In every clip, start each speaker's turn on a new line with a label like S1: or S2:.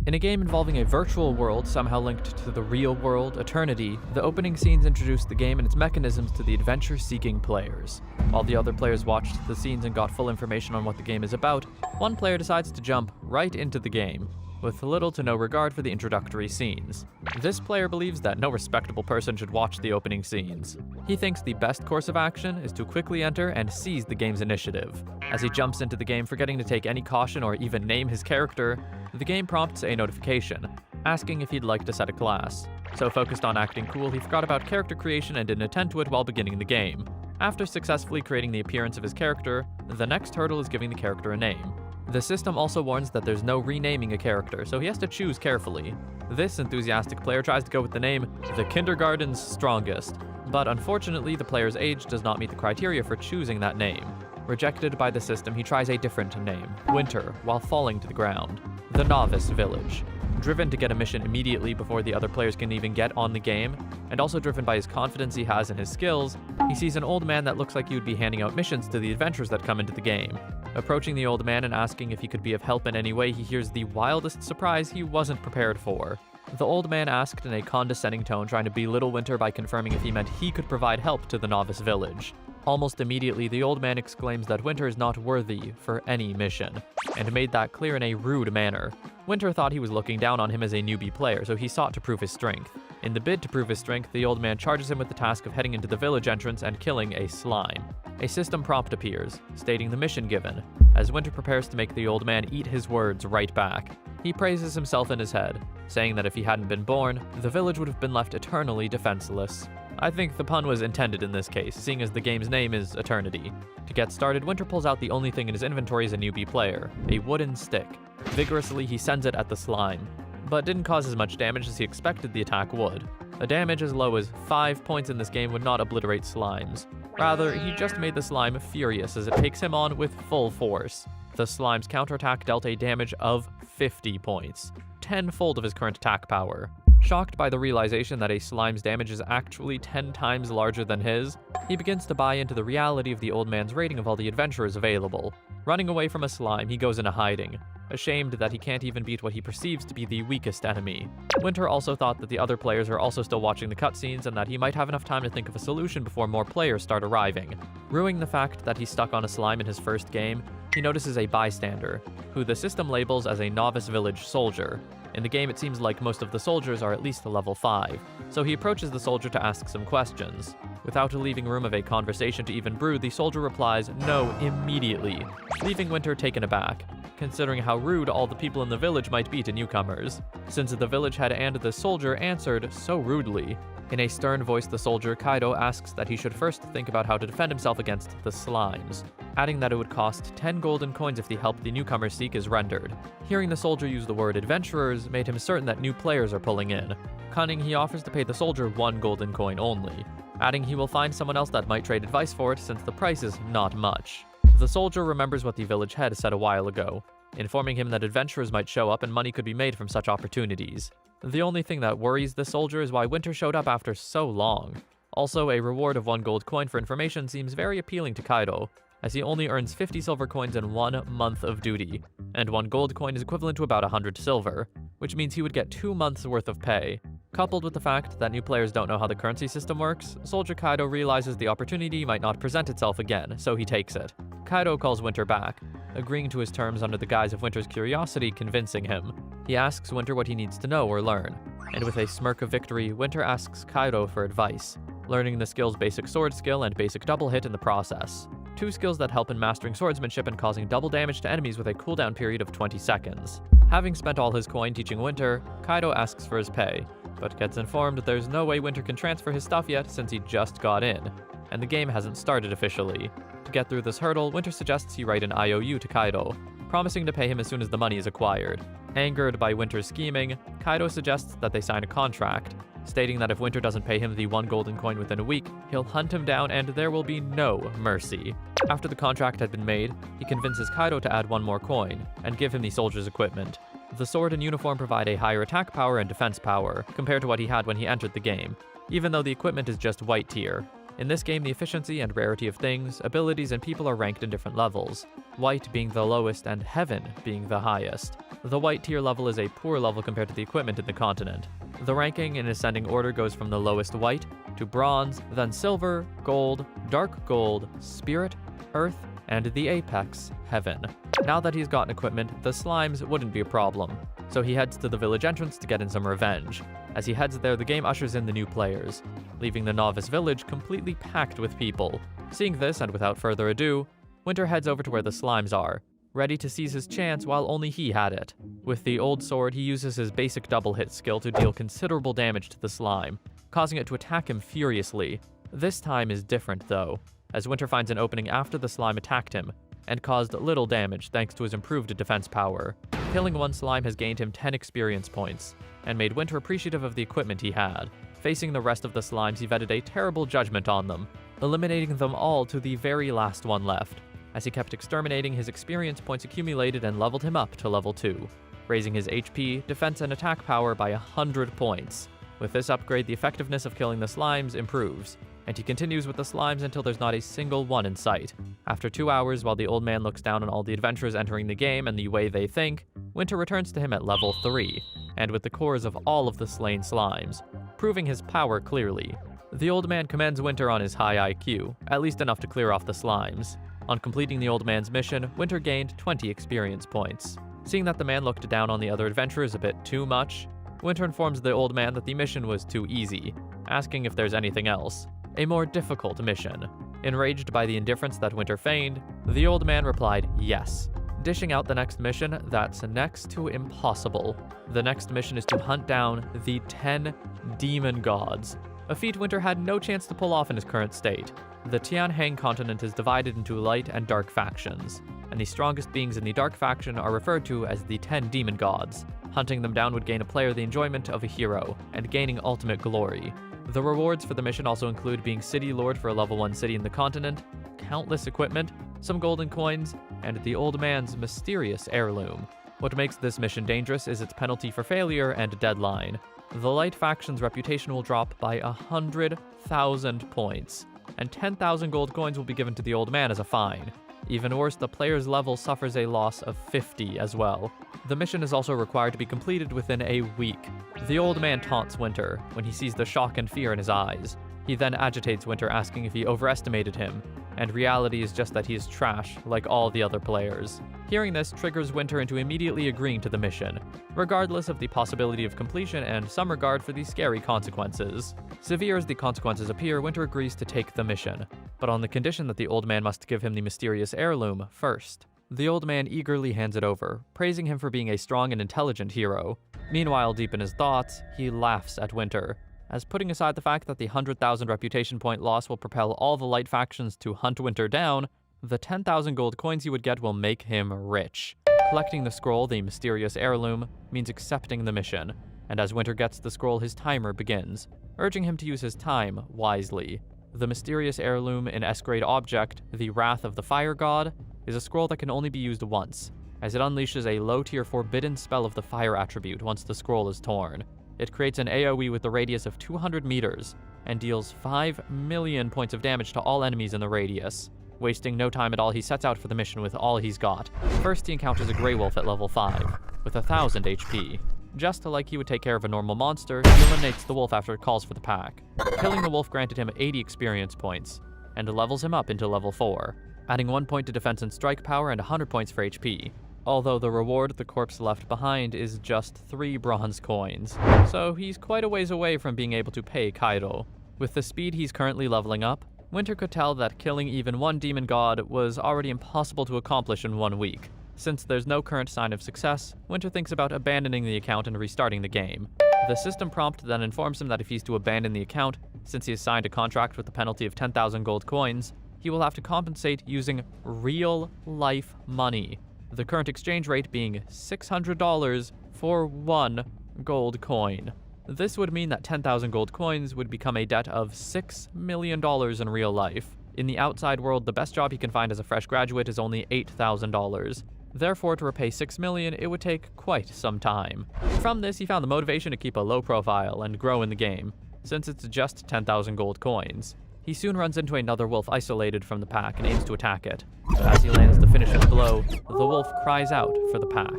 S1: In a game involving a virtual world somehow linked to the real world, Eternity, the opening scenes introduce the game and its mechanisms to the adventure-seeking players. While the other players watched the scenes and got full information on what the game is about, one player decides to jump right into the game, with little to no regard for the introductory scenes. This player believes that no respectable person should watch the opening scenes. He thinks the best course of action is to quickly enter and seize the game's initiative. As he jumps into the game forgetting to take any caution or even name his character, the game prompts a notification, asking if he'd like to set a class. So focused on acting cool, he forgot about character creation and didn't attend to it while beginning the game. After successfully creating the appearance of his character, the next hurdle is giving the character a name. The system also warns that there's no renaming a character, so he has to choose carefully. This enthusiastic player tries to go with the name The Kindergarten's Strongest, but unfortunately the player's age does not meet the criteria for choosing that name. Rejected by the system, he tries a different name, Winter, while falling to the ground. The Novice Village. Driven to get a mission immediately before the other players can even get on the game, and also driven by his confidence he has in his skills, he sees an old man that looks like he would be handing out missions to the adventurers that come into the game. Approaching the old man and asking if he could be of help in any way, he hears the wildest surprise he wasn't prepared for. The old man asked in a condescending tone, trying to belittle Winter by confirming if he meant he could provide help to the Novice Village. Almost immediately, the old man exclaims that Winter is not worthy for any mission, and made that clear in a rude manner. Winter thought he was looking down on him as a newbie player, so he sought to prove his strength. In the bid to prove his strength, the old man charges him with the task of heading into the village entrance and killing a slime. A system prompt appears, stating the mission given, as Winter prepares to make the old man eat his words right back. He praises himself in his head, saying that if he hadn't been born, the village would have been left eternally defenseless. I think the pun was intended in this case, seeing as the game's name is Eternity. To get started, Winter pulls out the only thing in his inventory as a newbie player, a wooden stick. Vigorously, he sends it at the slime, but didn't cause as much damage as he expected the attack would. A damage as low as 5 points in this game would not obliterate slimes. Rather, he just made the slime furious as it takes him on with full force. The slime's counterattack dealt a damage of 50 points, tenfold of his current attack power. Shocked by the realization that a slime's damage is actually 10 times larger than his, he begins to buy into the reality of the old man's rating of all the adventurers available. Running away from a slime, he goes into hiding, ashamed that he can't even beat what he perceives to be the weakest enemy. Winter also thought that the other players are also still watching the cutscenes and that he might have enough time to think of a solution before more players start arriving. Ruining the fact that he's stuck on a slime in his first game, he notices a bystander, who the system labels as a Novice Village soldier. In the game, it seems like most of the soldiers are at least level 5, so he approaches the soldier to ask some questions. Without leaving room of a conversation to even brew, the soldier replies no immediately, leaving Winter taken aback, considering how rude all the people in the village might be to newcomers, since the village head and the soldier answered so rudely. In a stern voice, the soldier, Kaido, asks that he should first think about how to defend himself against the slimes, adding that it would cost 10 golden coins if the help the newcomers seek is rendered. Hearing the soldier use the word adventurers made him certain that new players are pulling in. Cunning, he offers to pay the soldier 1 golden coin only, adding he will find someone else that might trade advice for it since the price is not much. The soldier remembers what the village head said a while ago, informing him that adventurers might show up and money could be made from such opportunities. The only thing that worries the soldier is why Winter showed up after so long. Also, a reward of 1 gold coin for information seems very appealing to Kaido, as he only earns 50 silver coins in 1 month of duty, and 1 gold coin is equivalent to about 100 silver, which means he would get 2 months worth of pay. Coupled with the fact that new players don't know how the currency system works, Soldier Kaido realizes the opportunity might not present itself again, so he takes it. Kaido calls Winter back, agreeing to his terms under the guise of Winter's curiosity convincing him. He asks Winter what he needs to know or learn, and with a smirk of victory, Winter asks Kaido for advice, learning the skill's basic sword skill and basic double hit in the process. 2 skills that help in mastering swordsmanship and causing double damage to enemies with a cooldown period of 20 seconds. Having spent all his coin teaching Winter, Kaido asks for his pay, but gets informed there's no way Winter can transfer his stuff yet since he just got in, and the game hasn't started officially. To get through this hurdle, Winter suggests he write an IOU to Kaido, promising to pay him as soon as the money is acquired. Angered by Winter's scheming, Kaido suggests that they sign a contract, stating that if Winter doesn't pay him the 1 golden coin within a week, he'll hunt him down and there will be no mercy. After the contract had been made, he convinces Kaido to add 1 more coin, and give him the soldier's equipment. The sword and uniform provide a higher attack power and defense power, compared to what he had when he entered the game, even though the equipment is just white tier. In this game, the efficiency and rarity of things, abilities, and people are ranked in different levels, white being the lowest and heaven being the highest. The white tier level is a poor level compared to the equipment in the continent. The ranking in ascending order goes from the lowest white to bronze, then silver, gold, dark gold, spirit, earth, and the apex, heaven. Now that he's gotten equipment, the slimes wouldn't be a problem, so he heads to the village entrance to get in some revenge. As he heads there, the game ushers in the new players, leaving the novice village completely packed with people. Seeing this, and without further ado, Winter heads over to where the slimes are, ready to seize his chance while only he had it. With the old sword, he uses his basic double hit skill to deal considerable damage to the slime, causing it to attack him furiously. This time is different though, as Winter finds an opening after the slime attacked him, and caused little damage thanks to his improved defense power. Killing one slime has gained him 10 experience points, and made Winter appreciative of the equipment he had. Facing the rest of the slimes, he vetted a terrible judgment on them, eliminating them all to the very last one left. As he kept exterminating, his experience points accumulated and leveled him up to level 2, raising his HP, defense, and attack power by 100 points. With this upgrade, the effectiveness of killing the slimes improves, and he continues with the slimes until there's not a single one in sight. After 2 hours, while the old man looks down on all the adventurers entering the game and the way they think, Winter returns to him at level 3, and with the cores of all of the slain slimes, proving his power clearly. The old man commends Winter on his high IQ, at least enough to clear off the slimes. On completing the old man's mission, Winter gained 20 experience points. Seeing that the man looked down on the other adventurers a bit too much, Winter informs the old man that the mission was too easy, asking if there's anything else, a more difficult mission. Enraged by the indifference that Winter feigned, the old man replied yes, dishing out the next mission that's next to impossible. The next mission is to hunt down the 10 demon gods, a feat Winter had no chance to pull off in his current state. The Tianheng continent is divided into light and dark factions, and the strongest beings in the dark faction are referred to as the 10 demon gods. Hunting them down would gain a player the enjoyment of a hero, and gaining ultimate glory. The rewards for the mission also include being city lord for a level 1 city in the continent, countless equipment, some golden coins, and the old man's mysterious heirloom. What makes this mission dangerous is its penalty for failure and deadline. The light faction's reputation will drop by 100,000 points, and 10,000 gold coins will be given to the old man as a fine. Even worse, the player's level suffers a loss of 50 as well. The mission is also required to be completed within a week. The old man taunts Winter when he sees the shock and fear in his eyes. He then agitates Winter, asking if he overestimated him, and reality is just that he is trash like all the other players. Hearing this triggers Winter into immediately agreeing to the mission, regardless of the possibility of completion and some regard for the scary consequences. Severe as the consequences appear, Winter agrees to take the mission, but on the condition that the old man must give him the mysterious heirloom first. The old man eagerly hands it over, praising him for being a strong and intelligent hero. Meanwhile, deep in his thoughts, he laughs at Winter, as putting aside the fact that the 100,000 reputation point loss will propel all the light factions to hunt Winter down, the 10,000 gold coins he would get will make him rich. Collecting the scroll, the mysterious heirloom, means accepting the mission, and as Winter gets the scroll, his timer begins, urging him to use his time wisely. The mysterious heirloom, an S-grade object, the Wrath of the Fire God, is a scroll that can only be used once, as it unleashes a low-tier forbidden spell of the fire attribute once the scroll is torn. It creates an AoE with a radius of 200 meters, and deals 5 million points of damage to all enemies in the radius. Wasting no time at all, he sets out for the mission with all he's got. First, he encounters a Grey Wolf at level 5, with 1,000 HP. Just like he would take care of a normal monster, he eliminates the wolf after it calls for the pack. Killing the wolf granted him 80 experience points, and levels him up into level 4, adding 1 point to defense and strike power and 100 points for HP. Although the reward the corpse left behind is just 3 bronze coins, so he's quite a ways away from being able to pay Kaido. With the speed he's currently leveling up, Winter could tell that killing even one demon god was already impossible to accomplish in 1 week. Since there's no current sign of success, Winter thinks about abandoning the account and restarting the game. The system prompt then informs him that if he's to abandon the account, since he has signed a contract with the penalty of 10,000 gold coins, he will have to compensate using real-life money, the current exchange rate being $600 for 1 gold coin. This would mean that 10,000 gold coins would become a debt of $6 million in real life. In the outside world, the best job he can find as a fresh graduate is only $8,000. Therefore, to repay $6 million, it would take quite some time. From this, he found the motivation to keep a low profile and grow in the game, since it's just 10,000 gold coins. He soon runs into another wolf isolated from the pack and aims to attack it. As he lands the finishing blow, the wolf cries out for the pack.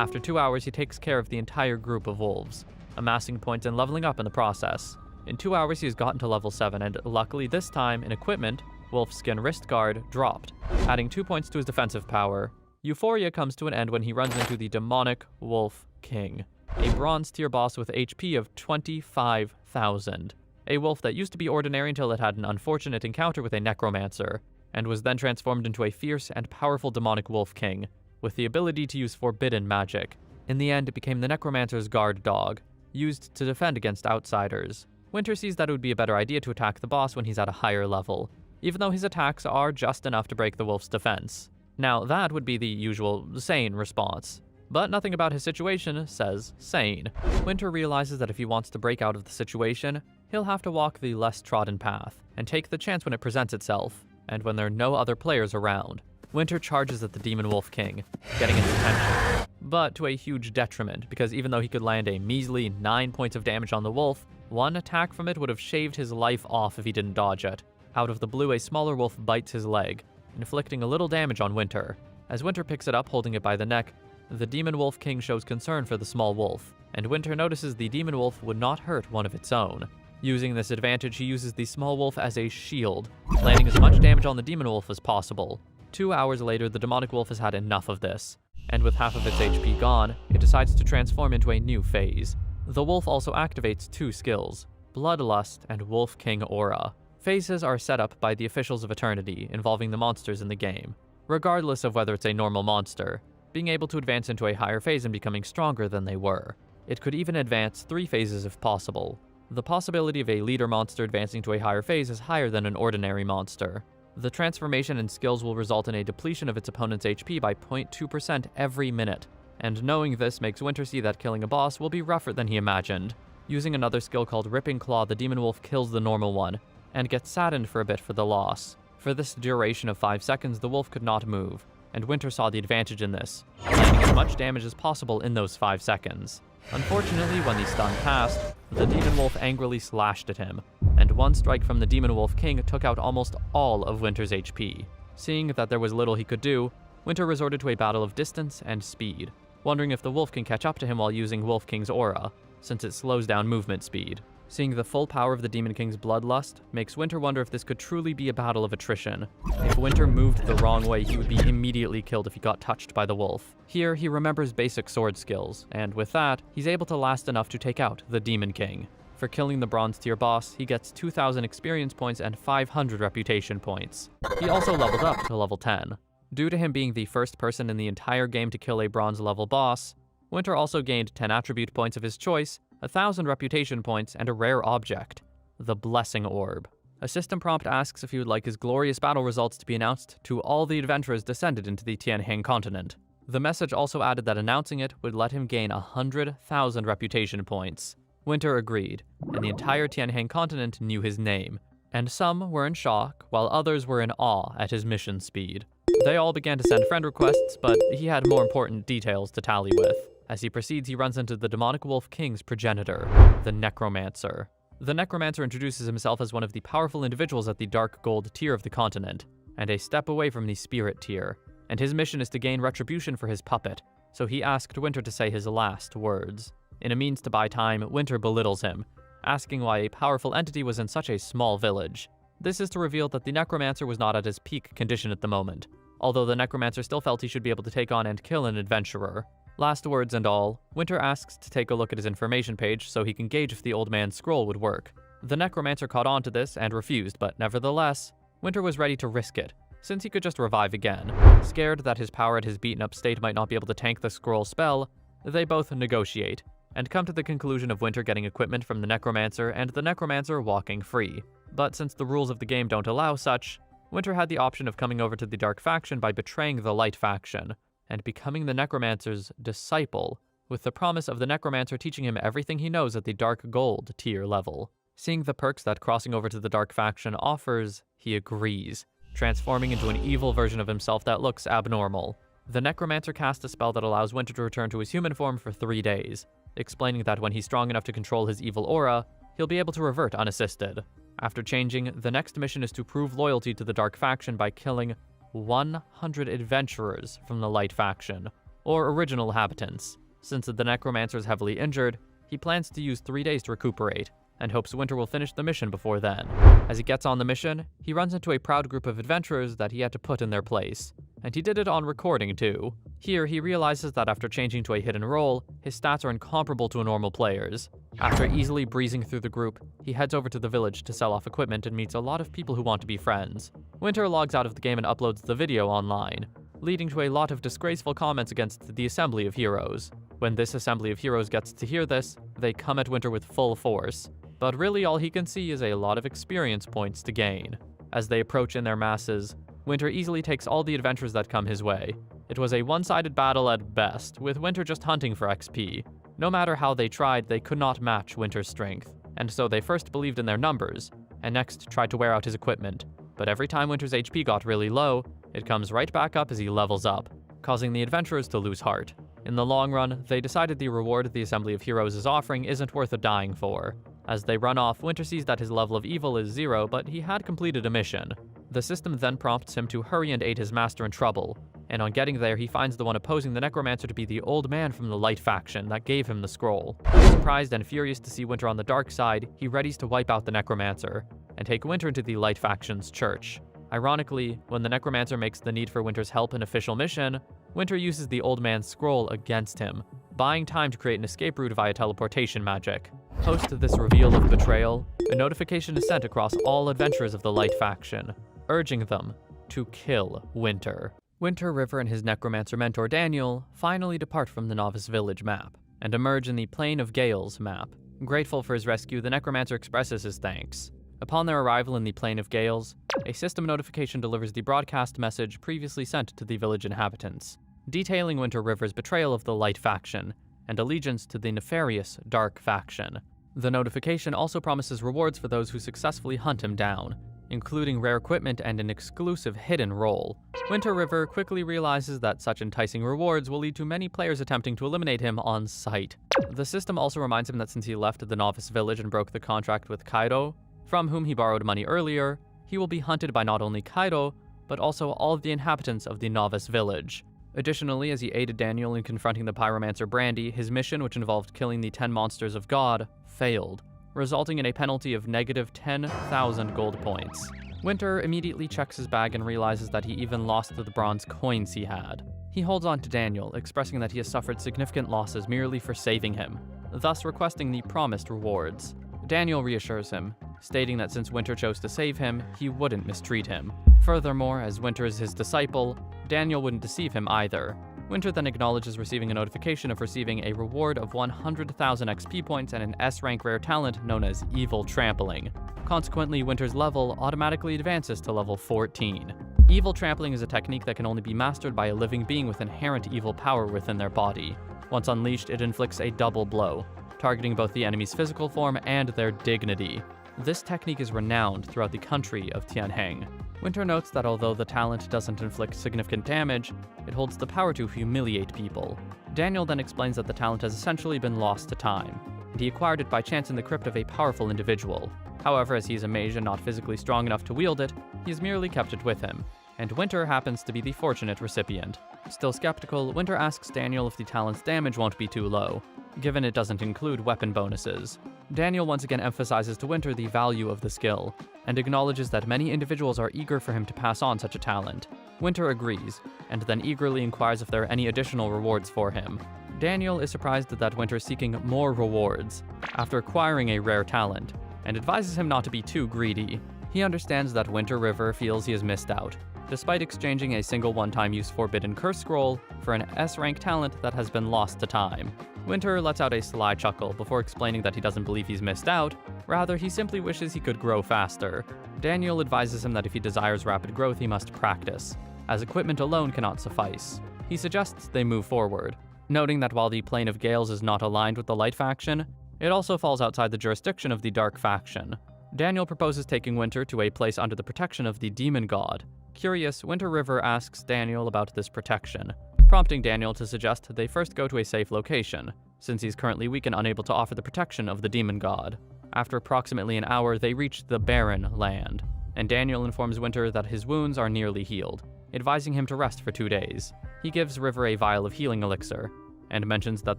S1: After 2 hours, he takes care of the entire group of wolves, amassing points and leveling up in the process. In 2 hours, he has gotten to level 7, and luckily this time, in equipment, Wolf Skin Wrist Guard dropped, adding 2 points to his defensive power. Euphoria comes to an end when he runs into the demonic Wolf King, a bronze tier boss with HP of 25,000. A wolf that used to be ordinary until it had an unfortunate encounter with a necromancer, and was then transformed into a fierce and powerful demonic Wolf King, with the ability to use forbidden magic. In the end, it became the necromancer's guard dog, used to defend against outsiders. Winter sees that it would be a better idea to attack the boss when he's at a higher level, even though his attacks are just enough to break the wolf's defense. Now, that would be the usual sane response, but nothing about his situation says sane. Winter realizes that if he wants to break out of the situation, he'll have to walk the less trodden path, and take the chance when it presents itself, and when there are no other players around. Winter charges at the Demon Wolf King, getting its attention, but to a huge detriment, because even though he could land a measly 9 points of damage on the wolf, one attack from it would have shaved his life off if he didn't dodge it. Out of the blue, a smaller wolf bites his leg, inflicting a little damage on Winter. As Winter picks it up, holding it by the neck, the Demon Wolf King shows concern for the small wolf, and Winter notices the Demon Wolf would not hurt one of its own. Using this advantage, he uses the small wolf as a shield, landing as much damage on the Demon Wolf as possible. 2 hours later, the demonic wolf has had enough of this, and with half of its HP gone, it decides to transform into a new phase. The wolf also activates 2 skills, Bloodlust and Wolf King Aura. Phases are set up by the officials of Eternity, involving the monsters in the game. Regardless of whether it's a normal monster, being able to advance into a higher phase and becoming stronger than they were. It could even advance 3 phases if possible. The possibility of a leader monster advancing to a higher phase is higher than an ordinary monster. The transformation and skills will result in a depletion of its opponent's HP by 0.2% every minute, and knowing this makes Winter see that killing a boss will be rougher than he imagined. Using another skill called Ripping Claw, the Demon Wolf kills the normal one, and gets saddened for a bit for the loss. For this duration of 5 seconds, the wolf could not move, and Winter saw the advantage in this, landing as much damage as possible in those 5 seconds. Unfortunately, when the stun passed, the Demon Wolf angrily slashed at him, and one strike from the Demon Wolf King took out almost all of Winter's HP. Seeing that there was little he could do, Winter resorted to a battle of distance and speed, wondering if the wolf can catch up to him while using Wolf King's aura, since it slows down movement speed. Seeing the full power of the Demon King's bloodlust makes Winter wonder if this could truly be a battle of attrition. If Winter moved the wrong way, he would be immediately killed if he got touched by the wolf. Here, he remembers basic sword skills, and with that, he's able to last enough to take out the Demon King. For killing the bronze tier boss, he gets 2,000 experience points and 500 reputation points. He also leveled up to level 10. Due to him being the first person in the entire game to kill a bronze level boss, Winter also gained 10 attribute points of his choice, 1,000 reputation points, and a rare object, the Blessing Orb. A system prompt asks if he would like his glorious battle results to be announced to all the adventurers descended into the Tianheng continent. The message also added that announcing it would let him gain 100,000 reputation points. Winter agreed, and the entire Tianheng continent knew his name, and some were in shock, while others were in awe at his mission speed. They all began to send friend requests, but he had more important details to tally with. As he proceeds, he runs into the demonic Wolf King's progenitor, the Necromancer. The Necromancer introduces himself as one of the powerful individuals at the Dark Gold tier of the continent, and a step away from the Spirit tier, and his mission is to gain retribution for his puppet, so he asked Winter to say his last words. In a means to buy time, Winter belittles him, asking why a powerful entity was in such a small village. This is to reveal that the Necromancer was not at his peak condition at the moment, although the Necromancer still felt he should be able to take on and kill an adventurer. Last words and all, Winter asks to take a look at his information page so he can gauge if the old man's scroll would work. The Necromancer caught on to this and refused, but nevertheless, Winter was ready to risk it, since he could just revive again. Scared that his power at his beaten-up state might not be able to tank the scroll spell, they both negotiate, and come to the conclusion of Winter getting equipment from the Necromancer and the Necromancer walking free. But since the rules of the game don't allow such, Winter had the option of coming over to the Dark Faction by betraying the Light Faction, and becoming the Necromancer's disciple, with the promise of the Necromancer teaching him everything he knows at the Dark Gold tier level. Seeing the perks that crossing over to the Dark Faction offers, he agrees, transforming into an evil version of himself that looks abnormal. The Necromancer casts a spell that allows Winter to return to his human form for 3 days, explaining that when he's strong enough to control his evil aura, he'll be able to revert unassisted. After changing, the next mission is to prove loyalty to the Dark Faction by killing 100 adventurers from the Light Faction. or original inhabitants. Since the necromancer is heavily injured, he plans to use 3 days to recuperate, and hopes Winter will finish the mission before then. As he gets on the mission, he runs into a proud group of adventurers that he had to put in their place. And he did it on recording too. Here, he realizes that after changing to a hidden role, his stats are incomparable to a normal player's. After easily breezing through the group, he heads over to the village to sell off equipment and meets a lot of people who want to be friends. Winter logs out of the game and uploads the video online, leading to a lot of disgraceful comments against the Assembly of Heroes. When this Assembly of Heroes gets to hear this, they come at Winter with full force. But really all he can see is a lot of experience points to gain. As they approach in their masses, Winter easily takes all the adventures that come his way. It was a one-sided battle at best, with Winter just hunting for XP. No matter how they tried, they could not match Winter's strength, and so they first believed in their numbers, and next tried to wear out his equipment. But every time Winter's HP got really low, it comes right back up as he levels up, causing the adventurers to lose heart. In the long run, they decided the reward the Assembly of Heroes is offering isn't worth a dying for. As they run off, Winter sees that his level of evil is 0, but he had completed a mission. The system then prompts him to hurry and aid his master in trouble, and on getting there he finds the one opposing the necromancer to be the old man from the Light faction that gave him the scroll. Surprised and furious to see Winter on the dark side, he readies to wipe out the necromancer, and take Winter into the Light faction's church. Ironically, when the necromancer makes the need for Winter's help an official mission, Winter uses the old man's scroll against him, buying time to create an escape route via teleportation magic. Post this reveal of betrayal, a notification is sent across all adventurers of the Light faction, urging them to kill Winter. Winter River and his necromancer mentor Daniel finally depart from the Novice Village map, and emerge in the Plain of Gales map. Grateful for his rescue, the necromancer expresses his thanks. Upon their arrival in the Plain of Gales, a system notification delivers the broadcast message previously sent to the village inhabitants, detailing Winter River's betrayal of the Light faction and allegiance to the nefarious Dark faction. The notification also promises rewards for those who successfully hunt him down, including rare equipment and an exclusive hidden role. Winter River quickly realizes that such enticing rewards will lead to many players attempting to eliminate him on sight. The system also reminds him that since he left the Novice Village and broke the contract with Kaido, from whom he borrowed money earlier, he will be hunted by not only Kaido, but also all of the inhabitants of the Novice Village. Additionally, as he aided Daniel in confronting the pyromancer Brandy, his mission, which involved killing the 10 monsters of God, failed, resulting in a penalty of negative 10,000 gold points. Winter immediately checks his bag and realizes that he even lost the bronze coins he had. He holds on to Daniel, expressing that he has suffered significant losses merely for saving him, thus requesting the promised rewards. Daniel reassures him, stating that since Winter chose to save him, he wouldn't mistreat him. Furthermore, as Winter is his disciple, Daniel wouldn't deceive him either. Winter then acknowledges receiving a notification of receiving a reward of 100,000 XP points and an S-rank rare talent known as Evil Trampling. Consequently, Winter's level automatically advances to level 14. Evil Trampling is a technique that can only be mastered by a living being with inherent evil power within their body. Once unleashed, it inflicts a double blow, targeting both the enemy's physical form and their dignity. This technique is renowned throughout the country of Tianheng. Winter notes that although the talent doesn't inflict significant damage, it holds the power to humiliate people. Daniel then explains that the talent has essentially been lost to time, and he acquired it by chance in the crypt of a powerful individual. However, as he is a mage and not physically strong enough to wield it, he has merely kept it with him, and Winter happens to be the fortunate recipient. Still skeptical, Winter asks Daniel if the talent's damage won't be too low, given it doesn't include weapon bonuses. Daniel once again emphasizes to Winter the value of the skill, and acknowledges that many individuals are eager for him to pass on such a talent. Winter agrees, and then eagerly inquires if there are any additional rewards for him. Daniel is surprised that Winter is seeking more rewards after acquiring a rare talent, and advises him not to be too greedy. He understands that Winter River feels he has missed out, despite exchanging a single one-time use Forbidden Curse Scroll for an S-rank talent that has been lost to time. Winter lets out a sly chuckle before explaining that he doesn't believe he's missed out, rather he simply wishes he could grow faster. Daniel advises him that if he desires rapid growth he must practice, as equipment alone cannot suffice. He suggests they move forward, noting that while the Plain of Gales is not aligned with the Light faction, it also falls outside the jurisdiction of the Dark faction. Daniel proposes taking Winter to a place under the protection of the Demon God. Curious, Winter River asks Daniel about this protection, prompting Daniel to suggest they first go to a safe location, since he's currently weak and unable to offer the protection of the Demon God. After approximately an hour, they reach the Barren Land, and Daniel informs Winter that his wounds are nearly healed, advising him to rest for 2 days. He gives River a vial of healing elixir, and mentions that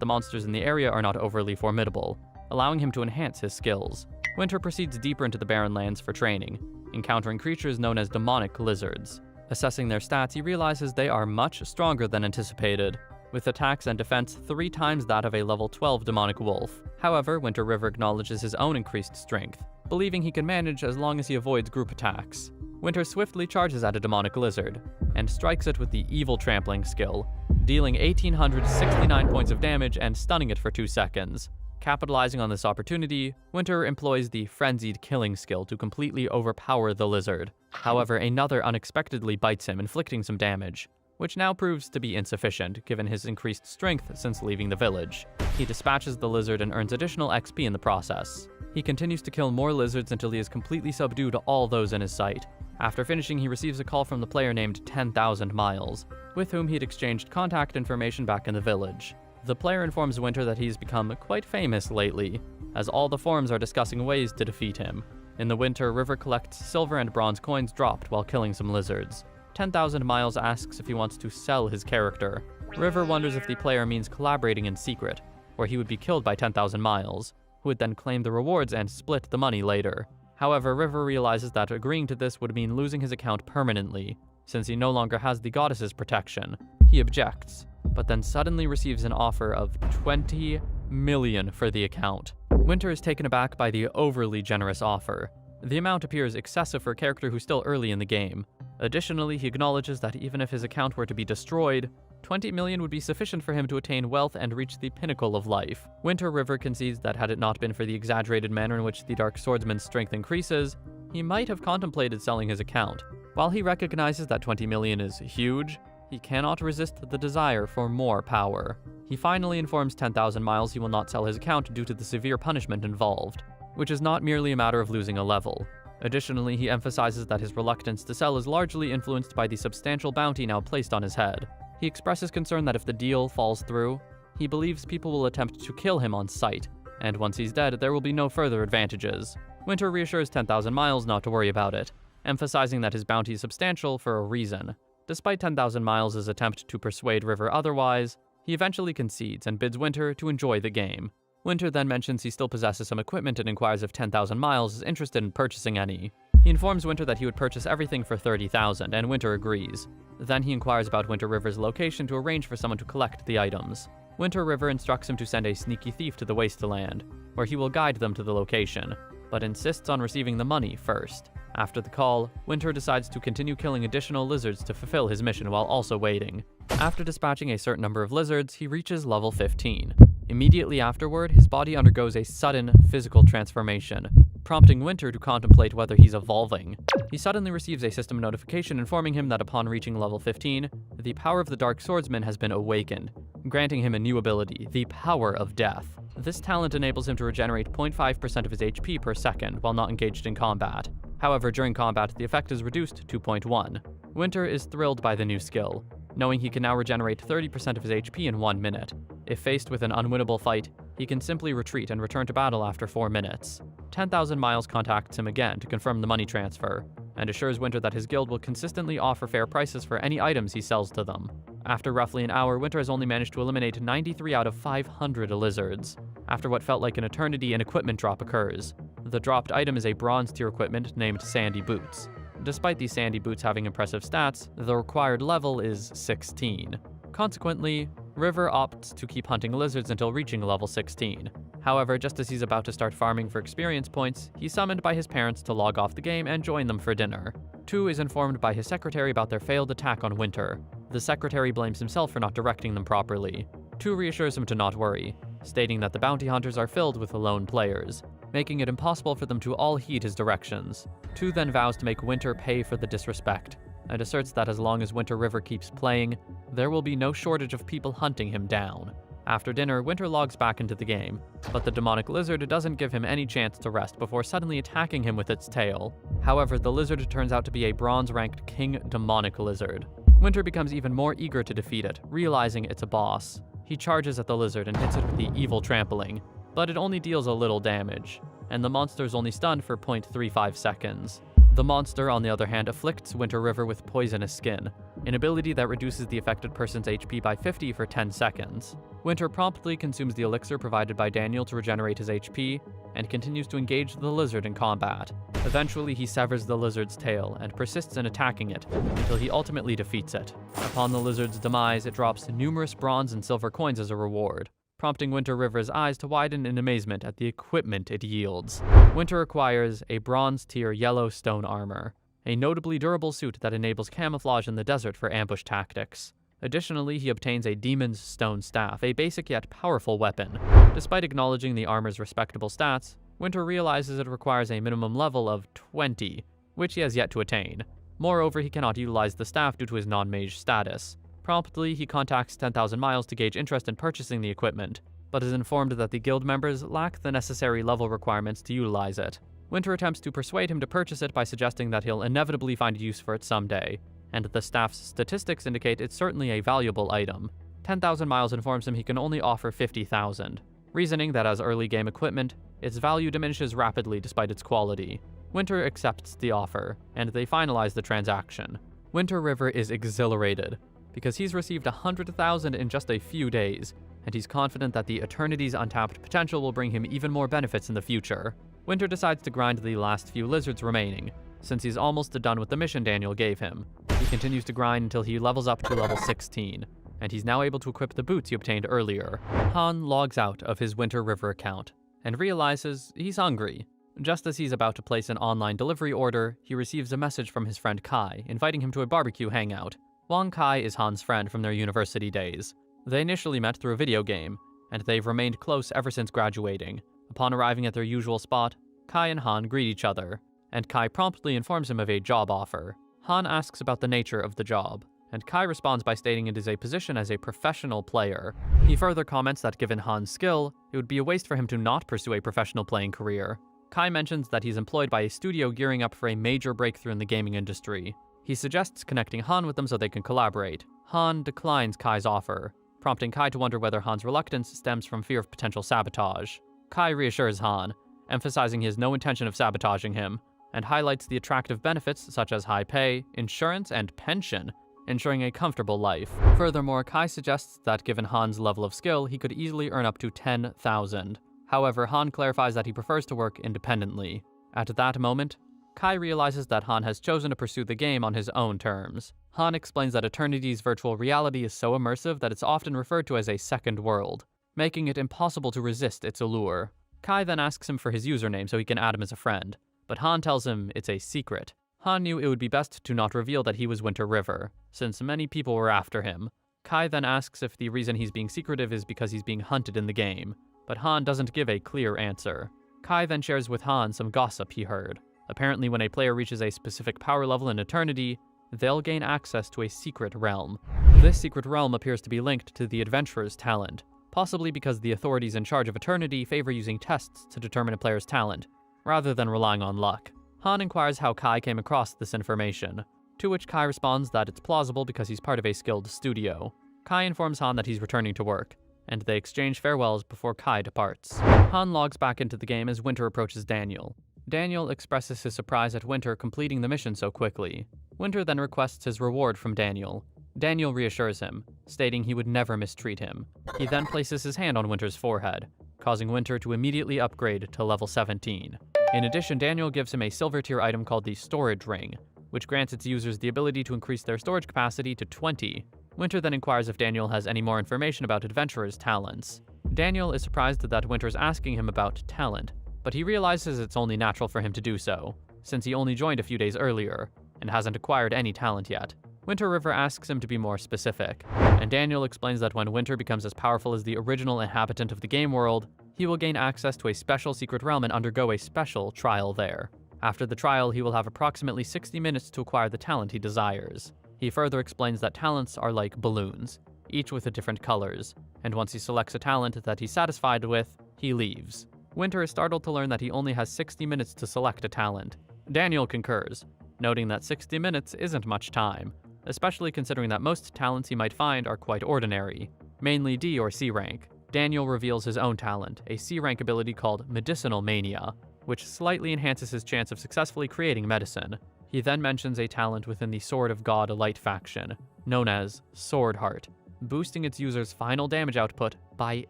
S1: the monsters in the area are not overly formidable, allowing him to enhance his skills. Winter proceeds deeper into the barren lands for training, encountering creatures known as demonic lizards. Assessing their stats, he realizes they are much stronger than anticipated, with attacks and defense 3 times that of a level 12 demonic wolf. However, Winter River acknowledges his own increased strength, believing he can manage as long as he avoids group attacks. Winter swiftly charges at a demonic lizard, and strikes it with the evil trampling skill, dealing 1,869 points of damage and stunning it for 2 seconds. Capitalizing on this opportunity, Winter employs the frenzied killing skill to completely overpower the lizard. However, another unexpectedly bites him, inflicting some damage, which now proves to be insufficient given his increased strength since leaving the village. He dispatches the lizard and earns additional XP in the process. He continues to kill more lizards until he has completely subdued all those in his sight. After finishing, he receives a call from the player named 10,000 Miles, with whom he had exchanged contact information back in the village. The player informs Winter that he's become quite famous lately, as all the forums are discussing ways to defeat him. In the winter, River collects silver and bronze coins dropped while killing some lizards. 10,000 Miles asks if he wants to sell his character. River wonders if the player means collaborating in secret, where he would be killed by 10,000 Miles, who would then claim the rewards and split the money later. However, River realizes that agreeing to this would mean losing his account permanently, since he no longer has the goddess's protection. He objects, but then suddenly receives an offer of 20 million for the account. Winter is taken aback by the overly generous offer. The amount appears excessive for a character who's still early in the game. Additionally, he acknowledges that even if his account were to be destroyed, 20 million would be sufficient for him to attain wealth and reach the pinnacle of life. Winter River concedes that had it not been for the exaggerated manner in which the Dark Swordsman's strength increases, he might have contemplated selling his account. While he recognizes that 20 million is huge, he cannot resist the desire for more power. He finally informs 10,000 Miles he will not sell his account due to the severe punishment involved, which is not merely a matter of losing a level. Additionally, he emphasizes that his reluctance to sell is largely influenced by the substantial bounty now placed on his head. He expresses concern that if the deal falls through, he believes people will attempt to kill him on sight, and once he's dead, there will be no further advantages. Winter reassures 10,000 Miles not to worry about it, emphasizing that his bounty is substantial for a reason. Despite 10,000 Miles' attempt to persuade River otherwise, he eventually concedes and bids Winter to enjoy the game. Winter then mentions he still possesses some equipment and inquires if 10,000 Miles is interested in purchasing any. He informs Winter that he would purchase everything for 30,000, and Winter agrees. Then he inquires about Winter River's location to arrange for someone to collect the items. Winter River instructs him to send a sneaky thief to the wasteland, where he will guide them to the location, but insists on receiving the money first. After the call, Winter decides to continue killing additional lizards to fulfill his mission while also waiting. After dispatching a certain number of lizards, he reaches level 15. Immediately afterward, his body undergoes a sudden physical transformation, prompting Winter to contemplate whether he's evolving. He suddenly receives a system notification informing him that upon reaching level 15, the power of the Dark Swordsman has been awakened, granting him a new ability, the Power of Death. This talent enables him to regenerate 0.5% of his HP per second while not engaged in combat. However, during combat, the effect is reduced to 0.1. Winter is thrilled by the new skill, knowing he can now regenerate 30% of his HP in 1 minute. If faced with an unwinnable fight, he can simply retreat and return to battle after 4 minutes. 10,000 Miles contacts him again to confirm the money transfer, and assures Winter that his guild will consistently offer fair prices for any items he sells to them. After roughly an hour, Winter has only managed to eliminate 93 out of 500 lizards. After what felt like an eternity, an equipment drop occurs. The dropped item is a bronze tier equipment named Sandy Boots. Despite these Sandy Boots having impressive stats, the required level is 16. Consequently, River opts to keep hunting lizards until reaching level 16. However, just as he's about to start farming for experience points, he's summoned by his parents to log off the game and join them for dinner. Tu is informed by his secretary about their failed attack on Winter. The secretary blames himself for not directing them properly. Tu reassures him to not worry, stating that the bounty hunters are filled with lone players, making it impossible for them to all heed his directions. Tu then vows to make Winter pay for the disrespect, and asserts that as long as Winter River keeps playing, there will be no shortage of people hunting him down. After dinner, Winter logs back into the game, but the demonic lizard doesn't give him any chance to rest before suddenly attacking him with its tail. However, the lizard turns out to be a bronze-ranked king demonic lizard. Winter becomes even more eager to defeat it, realizing it's a boss. He charges at the lizard and hits it with the evil trampling, but it only deals a little damage, and the monster is only stunned for 0.35 seconds. The monster, on the other hand, afflicts Winter River with poisonous skin, an ability that reduces the affected person's HP by 50 for 10 seconds. Winter promptly consumes the elixir provided by Daniel to regenerate his HP, and continues to engage the lizard in combat. Eventually, he severs the lizard's tail and persists in attacking it until he ultimately defeats it. Upon the lizard's demise, it drops numerous bronze and silver coins as a reward, prompting Winter River's eyes to widen in amazement at the equipment it yields. Winter acquires a bronze-tier yellow stone armor, a notably durable suit that enables camouflage in the desert for ambush tactics. Additionally, he obtains a Demon's Stone Staff, a basic yet powerful weapon. Despite acknowledging the armor's respectable stats, Winter realizes it requires a minimum level of 20, which he has yet to attain. Moreover, he cannot utilize the staff due to his non-mage status. Promptly, he contacts 10,000 Miles to gauge interest in purchasing the equipment, but is informed that the guild members lack the necessary level requirements to utilize it. Winter attempts to persuade him to purchase it by suggesting that he'll inevitably find use for it someday, and the staff's statistics indicate it's certainly a valuable item. 10,000 Miles informs him he can only offer 50,000, reasoning that as early game equipment, its value diminishes rapidly despite its quality. Winter accepts the offer, and they finalize the transaction. Winter River is exhilarated, because he's received 100,000 in just a few days, and he's confident that the Eternity's untapped potential will bring him even more benefits in the future. Winter decides to grind the last few lizards remaining, since he's almost done with the mission Daniel gave him. He continues to grind until he levels up to level 16, and he's now able to equip the boots he obtained earlier. Han logs out of his Winter River account, and realizes he's hungry. Just as he's about to place an online delivery order, he receives a message from his friend Kai, inviting him to a barbecue hangout. Wang Kai is Han's friend from their university days. They initially met through a video game, and they've remained close ever since graduating. Upon arriving at their usual spot, Kai and Han greet each other, and Kai promptly informs him of a job offer. Han asks about the nature of the job, and Kai responds by stating it is a position as a professional player. He further comments that given Han's skill, it would be a waste for him to not pursue a professional playing career. Kai mentions that he's employed by a studio gearing up for a major breakthrough in the gaming industry. He suggests connecting Han with them so they can collaborate. Han declines Kai's offer, prompting Kai to wonder whether Han's reluctance stems from fear of potential sabotage. Kai reassures Han, emphasizing he has no intention of sabotaging him, and highlights the attractive benefits such as high pay, insurance, and pension, ensuring a comfortable life. Furthermore, Kai suggests that given Han's level of skill, he could easily earn up to 10,000. However, Han clarifies that he prefers to work independently. At that moment, Kai realizes that Han has chosen to pursue the game on his own terms. Han explains that Eternity's virtual reality is so immersive that it's often referred to as a second world, making it impossible to resist its allure. Kai then asks him for his username so he can add him as a friend, but Han tells him it's a secret. Han knew it would be best to not reveal that he was Winter River, since many people were after him. Kai then asks if the reason he's being secretive is because he's being hunted in the game, but Han doesn't give a clear answer. Kai then shares with Han some gossip he heard. Apparently, when a player reaches a specific power level in Eternity, they'll gain access to a secret realm. This secret realm appears to be linked to the adventurer's talent, possibly because the authorities in charge of Eternity favor using tests to determine a player's talent, rather than relying on luck. Han inquires how Kai came across this information, to which Kai responds that it's plausible because he's part of a skilled studio. Kai informs Han that he's returning to work, and they exchange farewells before Kai departs. Han logs back into the game as Winter approaches Daniel. Daniel expresses his surprise at Winter completing the mission so quickly. Winter then requests his reward from Daniel. Daniel reassures him, stating he would never mistreat him. He then places his hand on Winter's forehead, causing Winter to immediately upgrade to level 17. In addition, Daniel gives him a silver tier item called the Storage Ring, which grants its users the ability to increase their storage capacity to 20. Winter then inquires if Daniel has any more information about Adventurer's talents. Daniel is surprised that Winter's asking him about talent, but he realizes it's only natural for him to do so, since he only joined a few days earlier, and hasn't acquired any talent yet. Winter River asks him to be more specific, and Daniel explains that when Winter becomes as powerful as the original inhabitant of the game world, he will gain access to a special secret realm and undergo a special trial there. After the trial, he will have approximately 60 minutes to acquire the talent he desires. He further explains that talents are like balloons, each with different colors, and once he selects a talent that he's satisfied with, he leaves. Winter is startled to learn that he only has 60 minutes to select a talent. Daniel concurs, noting that 60 minutes isn't much time, especially considering that most talents he might find are quite ordinary, mainly D or C rank. Daniel reveals his own talent, a C rank ability called Medicinal Mania, which slightly enhances his chance of successfully creating medicine. He then mentions a talent within the Sword of God Light faction, known as Sword Heart, boosting its user's final damage output by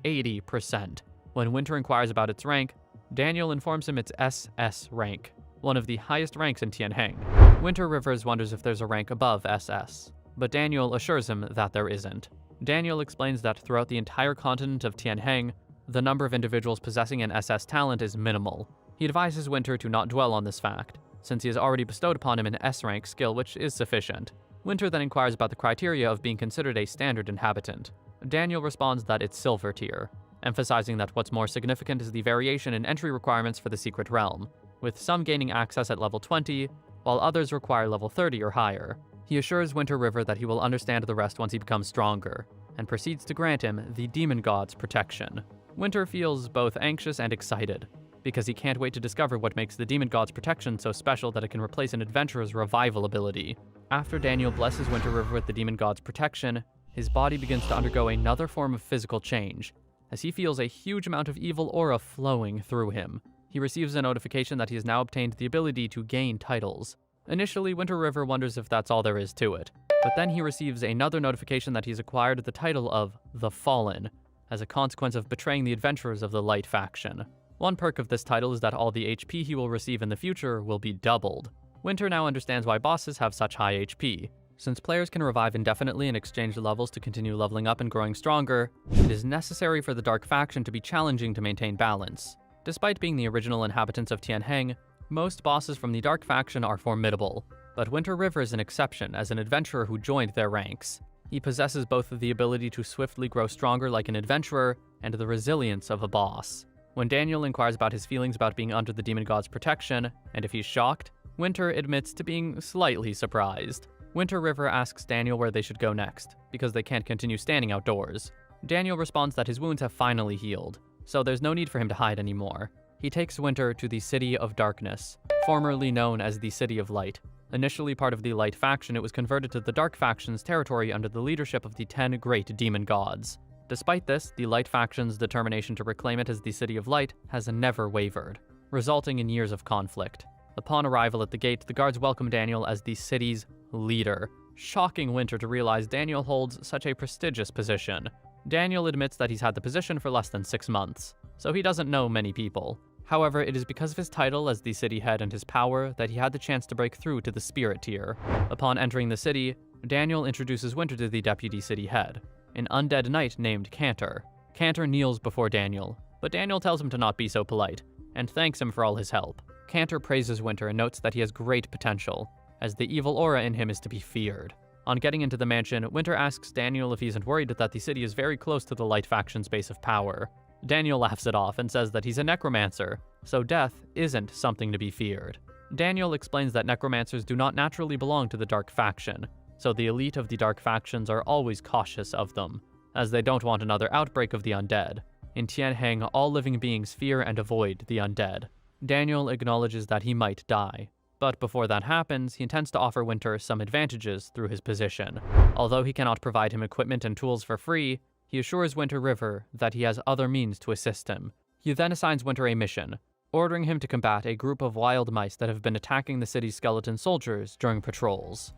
S1: 80%. When Winter inquires about its rank, Daniel informs him it's SS rank, one of the highest ranks in Tianheng. Winter Rivers wonders if there's a rank above SS, but Daniel assures him that there isn't. Daniel explains that throughout the entire continent of Tianheng, the number of individuals possessing an SS talent is minimal. He advises Winter to not dwell on this fact, since he has already bestowed upon him an S-rank skill which is sufficient. Winter then inquires about the criteria of being considered a standard inhabitant. Daniel responds that it's silver tier, emphasizing that what's more significant is the variation in entry requirements for the secret realm, with some gaining access at level 20, while others require level 30 or higher. He assures Winter River that he will understand the rest once he becomes stronger, and proceeds to grant him the demon god's protection. Winter feels both anxious and excited, because he can't wait to discover what makes the demon god's protection so special that it can replace an adventurer's revival ability. After Daniel blesses Winter River with the demon god's protection, his body begins to undergo another form of physical change, as he feels a huge amount of evil aura flowing through him. He receives a notification that he has now obtained the ability to gain titles. Initially, Winter River wonders if that's all there is to it, but then he receives another notification that he's acquired the title of The Fallen, as a consequence of betraying the adventurers of the Light faction. One perk of this title is that all the HP he will receive in the future will be doubled. Winter now understands why bosses have such high HP. Since players can revive indefinitely and exchange levels to continue leveling up and growing stronger, it is necessary for the Dark faction to be challenging to maintain balance. Despite being the original inhabitants of Tianheng, most bosses from the Dark faction are formidable, but Winter River is an exception as an adventurer who joined their ranks. He possesses both the ability to swiftly grow stronger like an adventurer and the resilience of a boss. When Daniel inquires about his feelings about being under the demon god's protection, and if he's shocked, Winter admits to being slightly surprised. Winter River asks Daniel where they should go next, because they can't continue standing outdoors. Daniel responds that his wounds have finally healed, so there's no need for him to hide anymore. He takes Winter to the City of Darkness, formerly known as the City of Light. Initially part of the Light faction, it was converted to the Dark faction's territory under the leadership of the 10 great demon gods. Despite this, the Light faction's determination to reclaim it as the City of Light has never wavered, resulting in years of conflict. Upon arrival at the gate, the guards welcome Daniel as the city's leader, shocking Winter to realize Daniel holds such a prestigious position. Daniel admits that he's had the position for less than 6 months, so he doesn't know many people. However, it is because of his title as the city head and his power that he had the chance to break through to the spirit tier. Upon entering the city, Daniel introduces Winter to the deputy city head, an undead knight named Cantor. Cantor kneels before Daniel, but Daniel tells him to not be so polite, and thanks him for all his help. Cantor praises Winter and notes that he has great potential, as the evil aura in him is to be feared. On getting into the mansion, Winter asks Daniel if he isn't worried that the city is very close to the Light faction's base of power. Daniel laughs it off and says that he's a necromancer, so death isn't something to be feared. Daniel explains that necromancers do not naturally belong to the Dark faction, so the elite of the Dark factions are always cautious of them, as they don't want another outbreak of the undead. In Tianheng, all living beings fear and avoid the undead. Daniel acknowledges that he might die, but before that happens, he intends to offer Winter some advantages through his position. Although he cannot provide him equipment and tools for free, he assures Winter River that he has other means to assist him. He then assigns Winter a mission, ordering him to combat a group of wild mice that have been attacking the city's skeleton soldiers during patrols.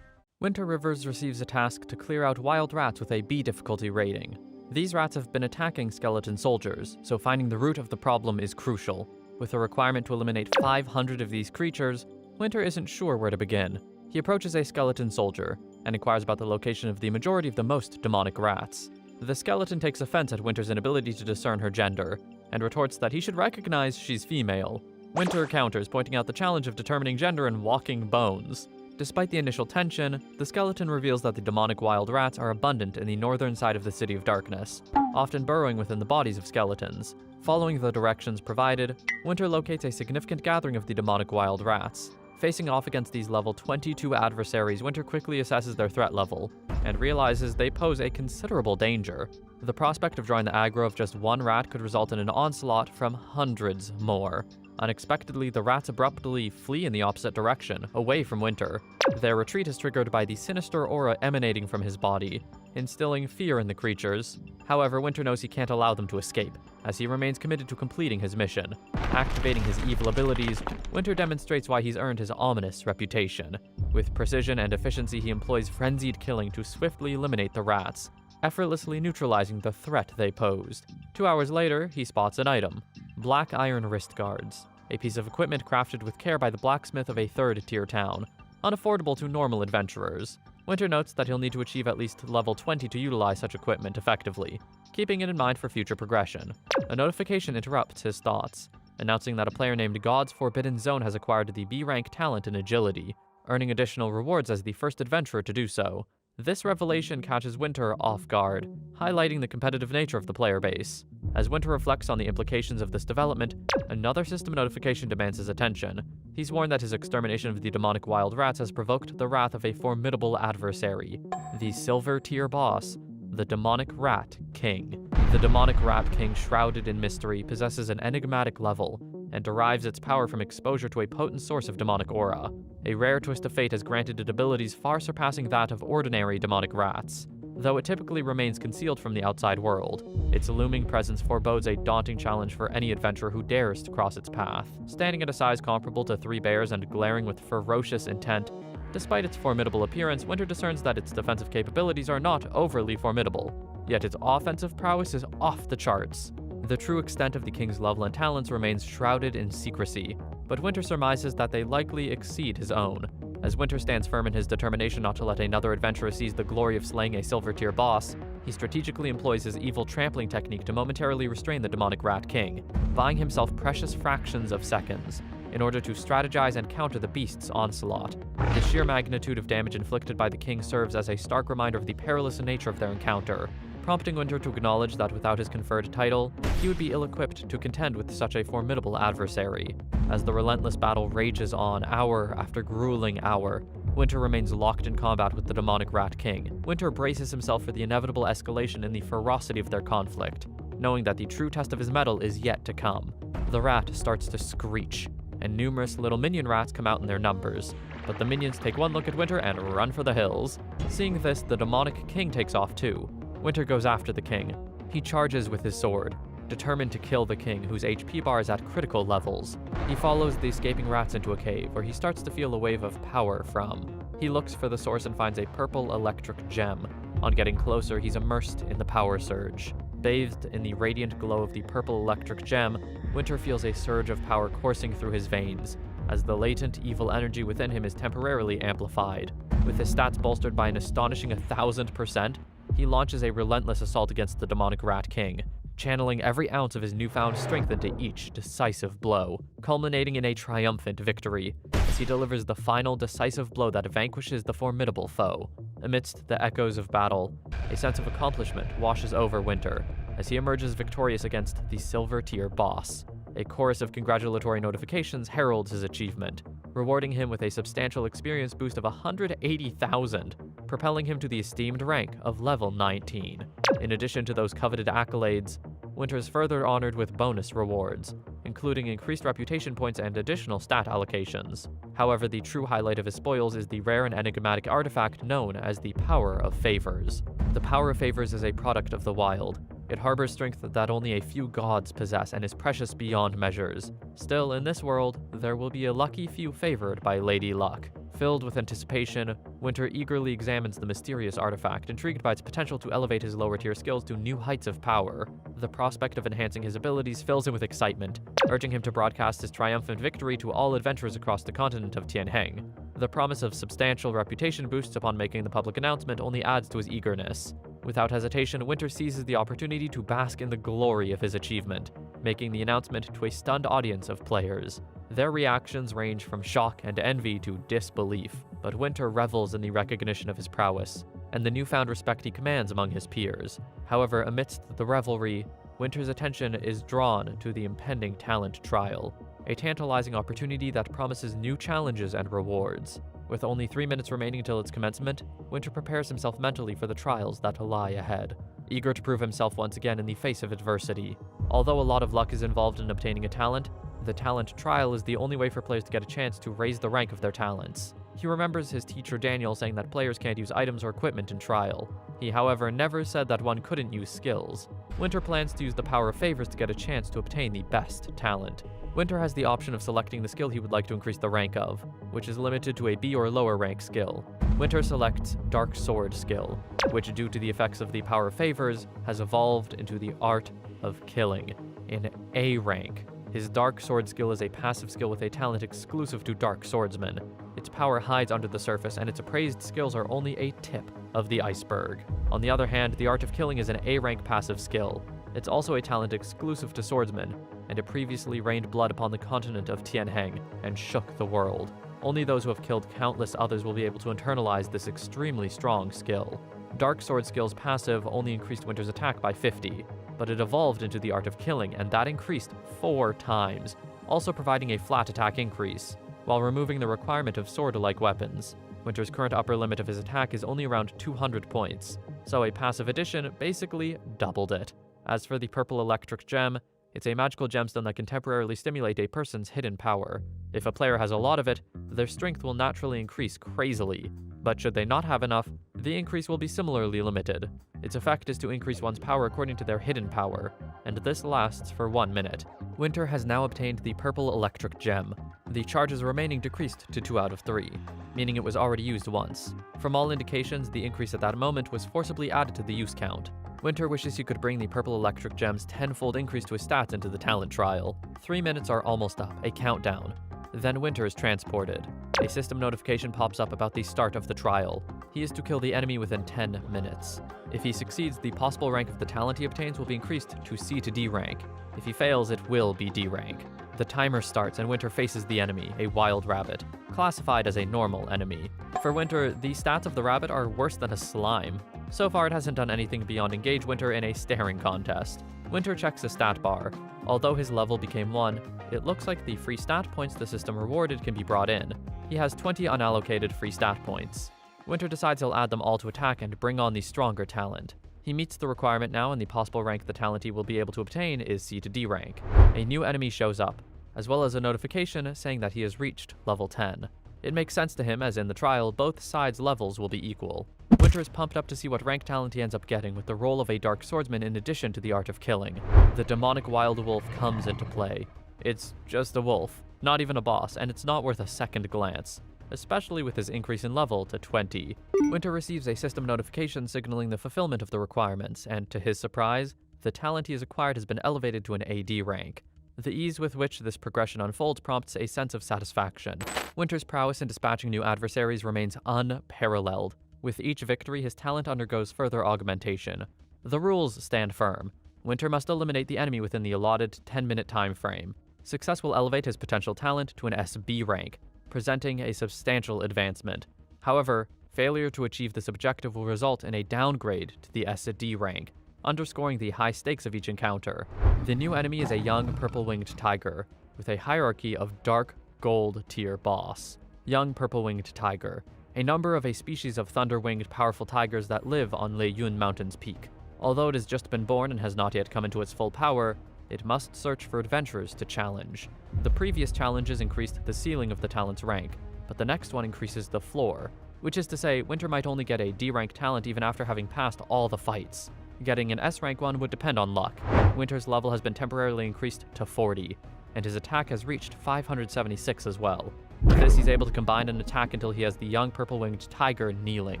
S1: Winter Rivers receives a task to clear out wild rats with a B difficulty rating. These rats have been attacking skeleton soldiers, so finding the root of the problem is crucial. With a requirement to eliminate 500 of these creatures, Winter isn't sure where to begin. He approaches a skeleton soldier and inquires about the location of the majority of the most demonic rats. The skeleton takes offense at Winter's inability to discern her gender, and retorts that he should recognize she's female. Winter counters, pointing out the challenge of determining gender in walking bones. Despite the initial tension, the skeleton reveals that the demonic wild rats are abundant in the northern side of the City of Darkness, often burrowing within the bodies of skeletons. Following the directions provided, Winter locates a significant gathering of the demonic wild rats. Facing off against these level 22 adversaries, Winter quickly assesses their threat level, and realizes they pose a considerable danger. The prospect of drawing the aggro of just one rat could result in an onslaught from hundreds more. Unexpectedly, the rats abruptly flee in the opposite direction, away from Winter. Their retreat is triggered by the sinister aura emanating from his body, instilling fear in the creatures. However, Winter knows he can't allow them to escape, as he remains committed to completing his mission. Activating his evil abilities, Winter demonstrates why he's earned his ominous reputation. With precision and efficiency, he employs frenzied killing to swiftly eliminate the rats, effortlessly neutralizing the threat they posed. 2 hours later, he spots an item: black iron wrist guards, a piece of equipment crafted with care by the blacksmith of a third-tier town, unaffordable to normal adventurers. Winter notes that he'll need to achieve at least level 20 to utilize such equipment effectively, keeping it in mind for future progression. A notification interrupts his thoughts, announcing that a player named God's Forbidden Zone has acquired the B-rank talent in agility, earning additional rewards as the first adventurer to do so. This revelation catches Winter off guard, highlighting the competitive nature of the player base. As Winter reflects on the implications of this development, another system notification demands his attention. He's warned that his extermination of the demonic wild rats has provoked the wrath of a formidable adversary, the silver-tier boss, the Demonic Rat King. The Demonic Rat King, shrouded in mystery, possesses an enigmatic level, and derives its power from exposure to a potent source of demonic aura. A rare twist of fate has granted it abilities far surpassing that of ordinary demonic rats, though it typically remains concealed from the outside world. Its looming presence forebodes a daunting challenge for any adventurer who dares to cross its path. Standing at a size comparable to 3 bears and glaring with ferocious intent, despite its formidable appearance, Winter discerns that its defensive capabilities are not overly formidable, yet its offensive prowess is off the charts. The true extent of the king's level and talents remains shrouded in secrecy, but Winter surmises that they likely exceed his own. As Winter stands firm in his determination not to let another adventurer seize the glory of slaying a silver-tier boss, he strategically employs his evil trampling technique to momentarily restrain the demonic Rat King, buying himself precious fractions of seconds in order to strategize and counter the beast's onslaught. The sheer magnitude of damage inflicted by the king serves as a stark reminder of the perilous nature of their encounter, prompting Winter to acknowledge that without his conferred title, he would be ill-equipped to contend with such a formidable adversary. As the relentless battle rages on hour after grueling hour, Winter remains locked in combat with the demonic Rat King. Winter braces himself for the inevitable escalation in the ferocity of their conflict, knowing that the true test of his mettle is yet to come. The rat starts to screech, and numerous little minion rats come out in their numbers, but the minions take one look at Winter and run for the hills. Seeing this, the demonic king takes off too. Winter goes after the king. He charges with his sword, determined to kill the king, whose HP bar is at critical levels. He follows the escaping rats into a cave, where he starts to feel a wave of power from. He looks for the source and finds a purple electric gem. On getting closer, he's immersed in the power surge. Bathed in the radiant glow of the purple electric gem, Winter feels a surge of power coursing through his veins, as the latent evil energy within him is temporarily amplified. With his stats bolstered by an astonishing 1,000%, he launches a relentless assault against the demonic Rat King, channeling every ounce of his newfound strength into each decisive blow, culminating in a triumphant victory, as he delivers the final decisive blow that vanquishes the formidable foe. Amidst the echoes of battle, a sense of accomplishment washes over Winter, as he emerges victorious against the silver-tier boss. A chorus of congratulatory notifications heralds his achievement, rewarding him with a substantial experience boost of 180,000, propelling him to the esteemed rank of level 19. In addition to those coveted accolades, Winter is further honored with bonus rewards, including increased reputation points and additional stat allocations. However, the true highlight of his spoils is the rare and enigmatic artifact known as the Power of Favors. The Power of Favors is a product of the wild. It harbors strength that only a few gods possess and is precious beyond measures. Still, in this world, there will be a lucky few favored by Lady Luck. Filled with anticipation, Winter eagerly examines the mysterious artifact, intrigued by its potential to elevate his lower-tier skills to new heights of power. The prospect of enhancing his abilities fills him with excitement, urging him to broadcast his triumphant victory to all adventurers across the continent of Tianheng. The promise of substantial reputation boosts upon making the public announcement only adds to his eagerness. Without hesitation, Winter seizes the opportunity to bask in the glory of his achievement, making the announcement to a stunned audience of players. Their reactions range from shock and envy to disbelief, but Winter revels in the recognition of his prowess and the newfound respect he commands among his peers. However, amidst the revelry, Winter's attention is drawn to the impending talent trial, a tantalizing opportunity that promises new challenges and rewards. With only 3 minutes remaining till its commencement, Winter prepares himself mentally for the trials that lie ahead, eager to prove himself once again in the face of adversity. Although a lot of luck is involved in obtaining a talent, the talent trial is the only way for players to get a chance to raise the rank of their talents. He remembers his teacher Daniel saying that players can't use items or equipment in trial. He, however, never said that one couldn't use skills. Winter plans to use the Power of Favors to get a chance to obtain the best talent. Winter has the option of selecting the skill he would like to increase the rank of, which is limited to a B or lower rank skill. Winter selects Dark Sword skill, which due to the effects of the Power of Favors, has evolved into the Art of Killing in A rank. His Dark Sword skill is a passive skill with a talent exclusive to Dark Swordsmen. Its power hides under the surface, and its appraised skills are only a tip of the iceberg. On the other hand, the Art of Killing is an A rank passive skill. It's also a talent exclusive to swordsmen, and it previously rained blood upon the continent of Tianheng and shook the world. Only those who have killed countless others will be able to internalize this extremely strong skill. Dark Sword skill's passive only increased Winter's attack by 50, but it evolved into the Art of Killing, and that increased 4 times, also providing a flat attack increase, while removing the requirement of sword-like weapons. Winter's current upper limit of his attack is only around 200 points, so a passive addition basically doubled it. As for the Purple Electric Gem, it's a magical gemstone that can temporarily stimulate a person's hidden power. If a player has a lot of it, their strength will naturally increase crazily, but should they not have enough, the increase will be similarly limited. Its effect is to increase one's power according to their hidden power, and this lasts for 1 minute. Winter has now obtained the Purple Electric Gem. The charges remaining decreased to 2 out of 3, meaning it was already used once. From all indications, the increase at that moment was forcibly added to the use count. Winter wishes he could bring the Purple Electric Gem's 10-fold increase to his stats into the talent trial. 3 minutes are almost up, a countdown. Then Winter is transported. A system notification pops up about the start of the trial. He is to kill the enemy within 10 minutes. If he succeeds, the possible rank of the talent he obtains will be increased to C to D rank. If he fails, it will be D rank. The timer starts and Winter faces the enemy, a wild rabbit, classified as a normal enemy. For Winter, the stats of the rabbit are worse than a slime. So far, it hasn't done anything beyond engage Winter in a staring contest. Winter checks the stat bar. Although his level became 1, it looks like the free stat points the system rewarded can be brought in. He has 20 unallocated free stat points. Winter decides he'll add them all to attack and bring on the stronger talent. He meets the requirement now, and the possible rank the talent he will be able to obtain is C to D rank. A new enemy shows up, as well as a notification saying that he has reached level 10. It makes sense to him, as in the trial, both sides' levels will be equal. Winter is pumped up to see what rank talent he ends up getting with the role of a Dark Swordsman in addition to the Art of Killing. The demonic wild wolf comes into play. It's just a wolf, not even a boss, and it's not worth a second glance, especially with his increase in level to 20. Winter receives a system notification signaling the fulfillment of the requirements, and to his surprise, the talent he has acquired has been elevated to an AD rank. The ease with which this progression unfolds prompts a sense of satisfaction. Winter's prowess in dispatching new adversaries remains unparalleled. With each victory, his talent undergoes further augmentation. The rules stand firm. Winter must eliminate the enemy within the allotted 10-minute time frame. Success will elevate his potential talent to an SB rank, presenting a substantial advancement. However, failure to achieve this objective will result in a downgrade to the SD rank, underscoring the high stakes of each encounter. The new enemy is a young purple-winged tiger, with a hierarchy of dark gold tier boss. Young purple-winged tiger, a number of a species of thunder-winged powerful tigers that live on Leiyun Mountain's peak. Although it has just been born and has not yet come into its full power, it must search for adventurers to challenge. The previous challenges increased the ceiling of the talent's rank, but the next one increases the floor, which is to say, Winter might only get a D-rank talent even after having passed all the fights. Getting an S-rank one would depend on luck. Winter's level has been temporarily increased to 40, and his attack has reached 576 as well. With this, he's able to combine an attack until he has the young purple-winged tiger kneeling.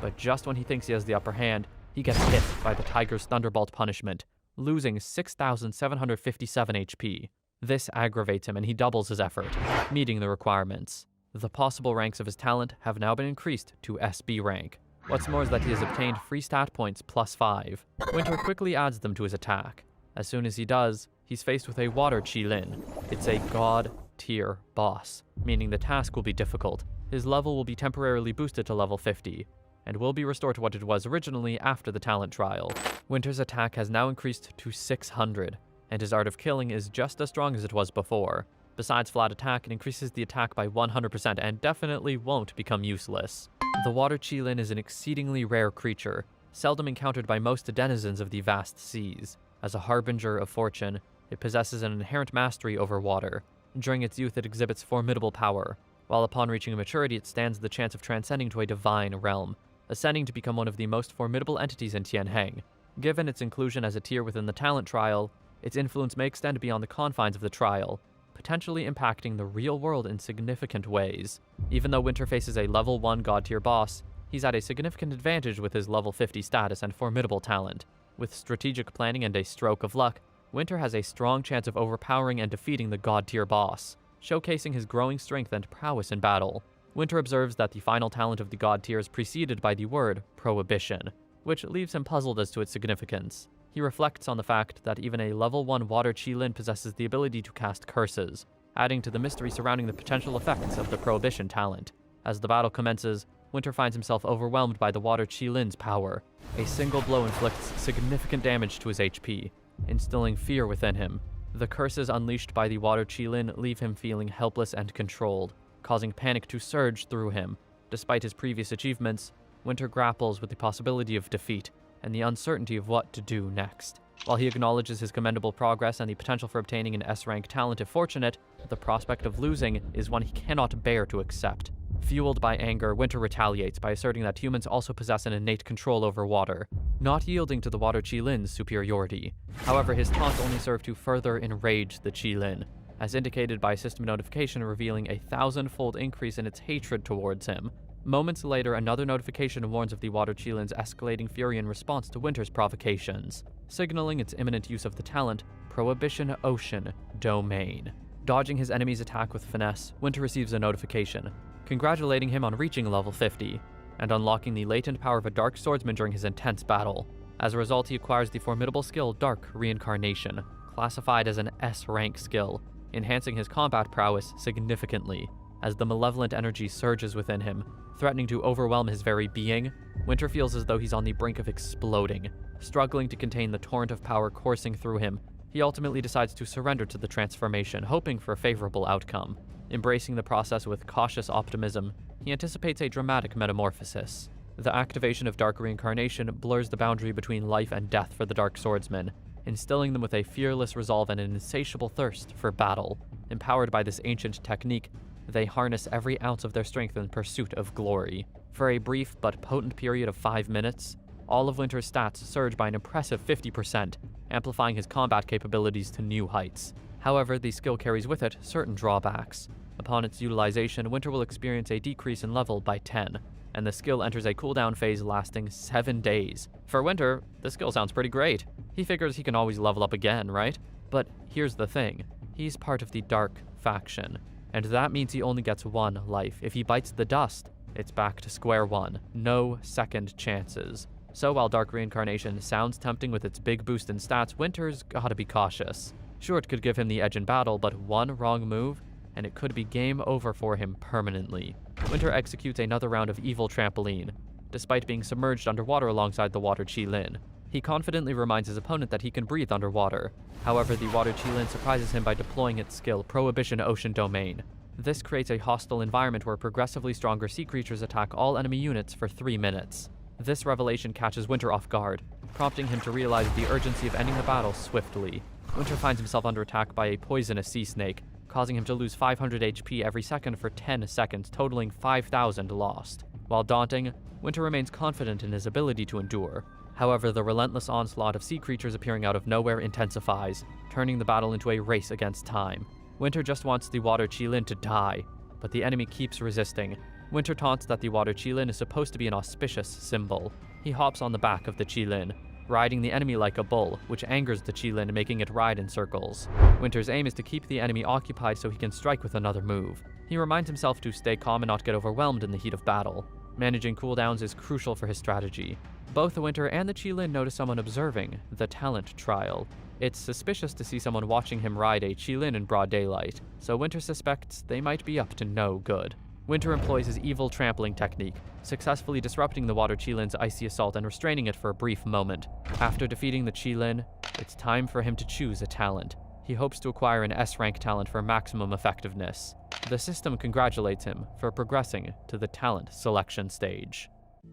S1: But just when he thinks he has the upper hand, he gets hit by the tiger's thunderbolt punishment, losing 6,757 HP. This aggravates him and he doubles his effort, meeting the requirements. The possible ranks of his talent have now been increased to SB rank. What's more is that he has obtained free stat points +5. Winter quickly adds them to his attack. As soon as he does, he's faced with a water Qilin. It's a god tier boss, meaning the task will be difficult. His level will be temporarily boosted to level 50, and will be restored to what it was originally after the talent trial. Winter's attack has now increased to 600, and his Art of Killing is just as strong as it was before. Besides flat attack, it increases the attack by 100% and definitely won't become useless. The water Qilin is an exceedingly rare creature, seldom encountered by most denizens of the vast seas. As a harbinger of fortune, it possesses an inherent mastery over water. During its youth, it exhibits formidable power, while upon reaching maturity, it stands the chance of transcending to a divine realm, ascending to become one of the most formidable entities in Tianheng. Given its inclusion as a tier within the talent trial, its influence may extend beyond the confines of the trial, potentially impacting the real world in significant ways. Even though Winter faces a level 1 god tier boss, he's at a significant advantage with his level 50 status and formidable talent. With strategic planning and a stroke of luck, Winter has a strong chance of overpowering and defeating the god tier boss, showcasing his growing strength and prowess in battle. Winter observes that the final talent of the god tier is preceded by the word prohibition, which leaves him puzzled as to its significance. He reflects on the fact that even a level 1 water Qilin possesses the ability to cast curses, adding to the mystery surrounding the potential effects of the prohibition talent. As the battle commences, Winter finds himself overwhelmed by the water Qilin's power. A single blow inflicts significant damage to his HP, instilling fear within him. The curses unleashed by the water Qilin leave him feeling helpless and controlled, causing panic to surge through him. Despite his previous achievements, Winter grapples with the possibility of defeat and the uncertainty of what to do next. While he acknowledges his commendable progress and the potential for obtaining an S-rank talent if fortunate, the prospect of losing is one he cannot bear to accept. Fueled by anger, Winter retaliates by asserting that humans also possess an innate control over water, not yielding to the water Qilin's superiority. However, his taunts only serve to further enrage the Qilin, as indicated by a system notification revealing a 1,000-fold increase in its hatred towards him. Moments later, another notification warns of the water Qilin's escalating fury in response to Winter's provocations, signaling its imminent use of the talent, Prohibition Ocean Domain. Dodging his enemy's attack with finesse, Winter receives a notification, congratulating him on reaching level 50, and unlocking the latent power of a Dark Swordsman during his intense battle. As a result, he acquires the formidable skill Dark Reincarnation, classified as an S-rank skill, enhancing his combat prowess significantly. As the malevolent energy surges within him, threatening to overwhelm his very being, Winter feels as though he's on the brink of exploding. Struggling to contain the torrent of power coursing through him, he ultimately decides to surrender to the transformation, hoping for a favorable outcome. Embracing the process with cautious optimism, he anticipates a dramatic metamorphosis. The activation of Dark Reincarnation blurs the boundary between life and death for the Dark Swordsman, instilling them with a fearless resolve and an insatiable thirst for battle. Empowered by this ancient technique, they harness every ounce of their strength in pursuit of glory. For a brief but potent period of 5 minutes, all of Winter's stats surge by an impressive 50%, amplifying his combat capabilities to new heights. However, the skill carries with it certain drawbacks. Upon its utilization, Winter will experience a decrease in level by 10, and the skill enters a cooldown phase lasting 7 days. For Winter, the skill sounds pretty great. He figures he can always level up again, right? But here's the thing, he's part of the Dark faction, and that means he only gets 1 life. If he bites the dust, it's back to square one, no second chances. So while Dark Reincarnation sounds tempting with its big boost in stats, Winter's gotta be cautious. Sure, it could give him the edge in battle, but one wrong move, and it could be game over for him permanently. Winter executes another round of Evil Trampoline, despite being submerged underwater alongside the water Qilin. He confidently reminds his opponent that he can breathe underwater. However, the water Qilin surprises him by deploying its skill, Prohibition Ocean Domain. This creates a hostile environment where progressively stronger sea creatures attack all enemy units for 3 minutes. This revelation catches Winter off guard, prompting him to realize the urgency of ending the battle swiftly. Winter finds himself under attack by a poisonous sea snake, causing him to lose 500 HP every second for 10 seconds, totaling 5,000 lost. While daunting, Winter remains confident in his ability to endure. However, the relentless onslaught of sea creatures appearing out of nowhere intensifies, turning the battle into a race against time. Winter just wants the water Qilin to die, but the enemy keeps resisting. Winter taunts that the water Qilin is supposed to be an auspicious symbol. He hops on the back of the Qilin, riding the enemy like a bull, which angers the Qilin, making it ride in circles. Winter's aim is to keep the enemy occupied so he can strike with another move. He reminds himself to stay calm and not get overwhelmed in the heat of battle. Managing cooldowns is crucial for his strategy. Both the Winter and the Qilin notice someone observing the talent trial. It's suspicious to see someone watching him ride a Qilin in broad daylight, so Winter suspects they might be up to no good. Winter employs his evil trampling technique, successfully disrupting the water Qilin's icy assault and restraining it for a brief moment. After defeating the Qilin, it's time for him to choose a talent. He hopes to acquire an S-rank talent for maximum effectiveness. The system congratulates him for progressing to the talent selection stage.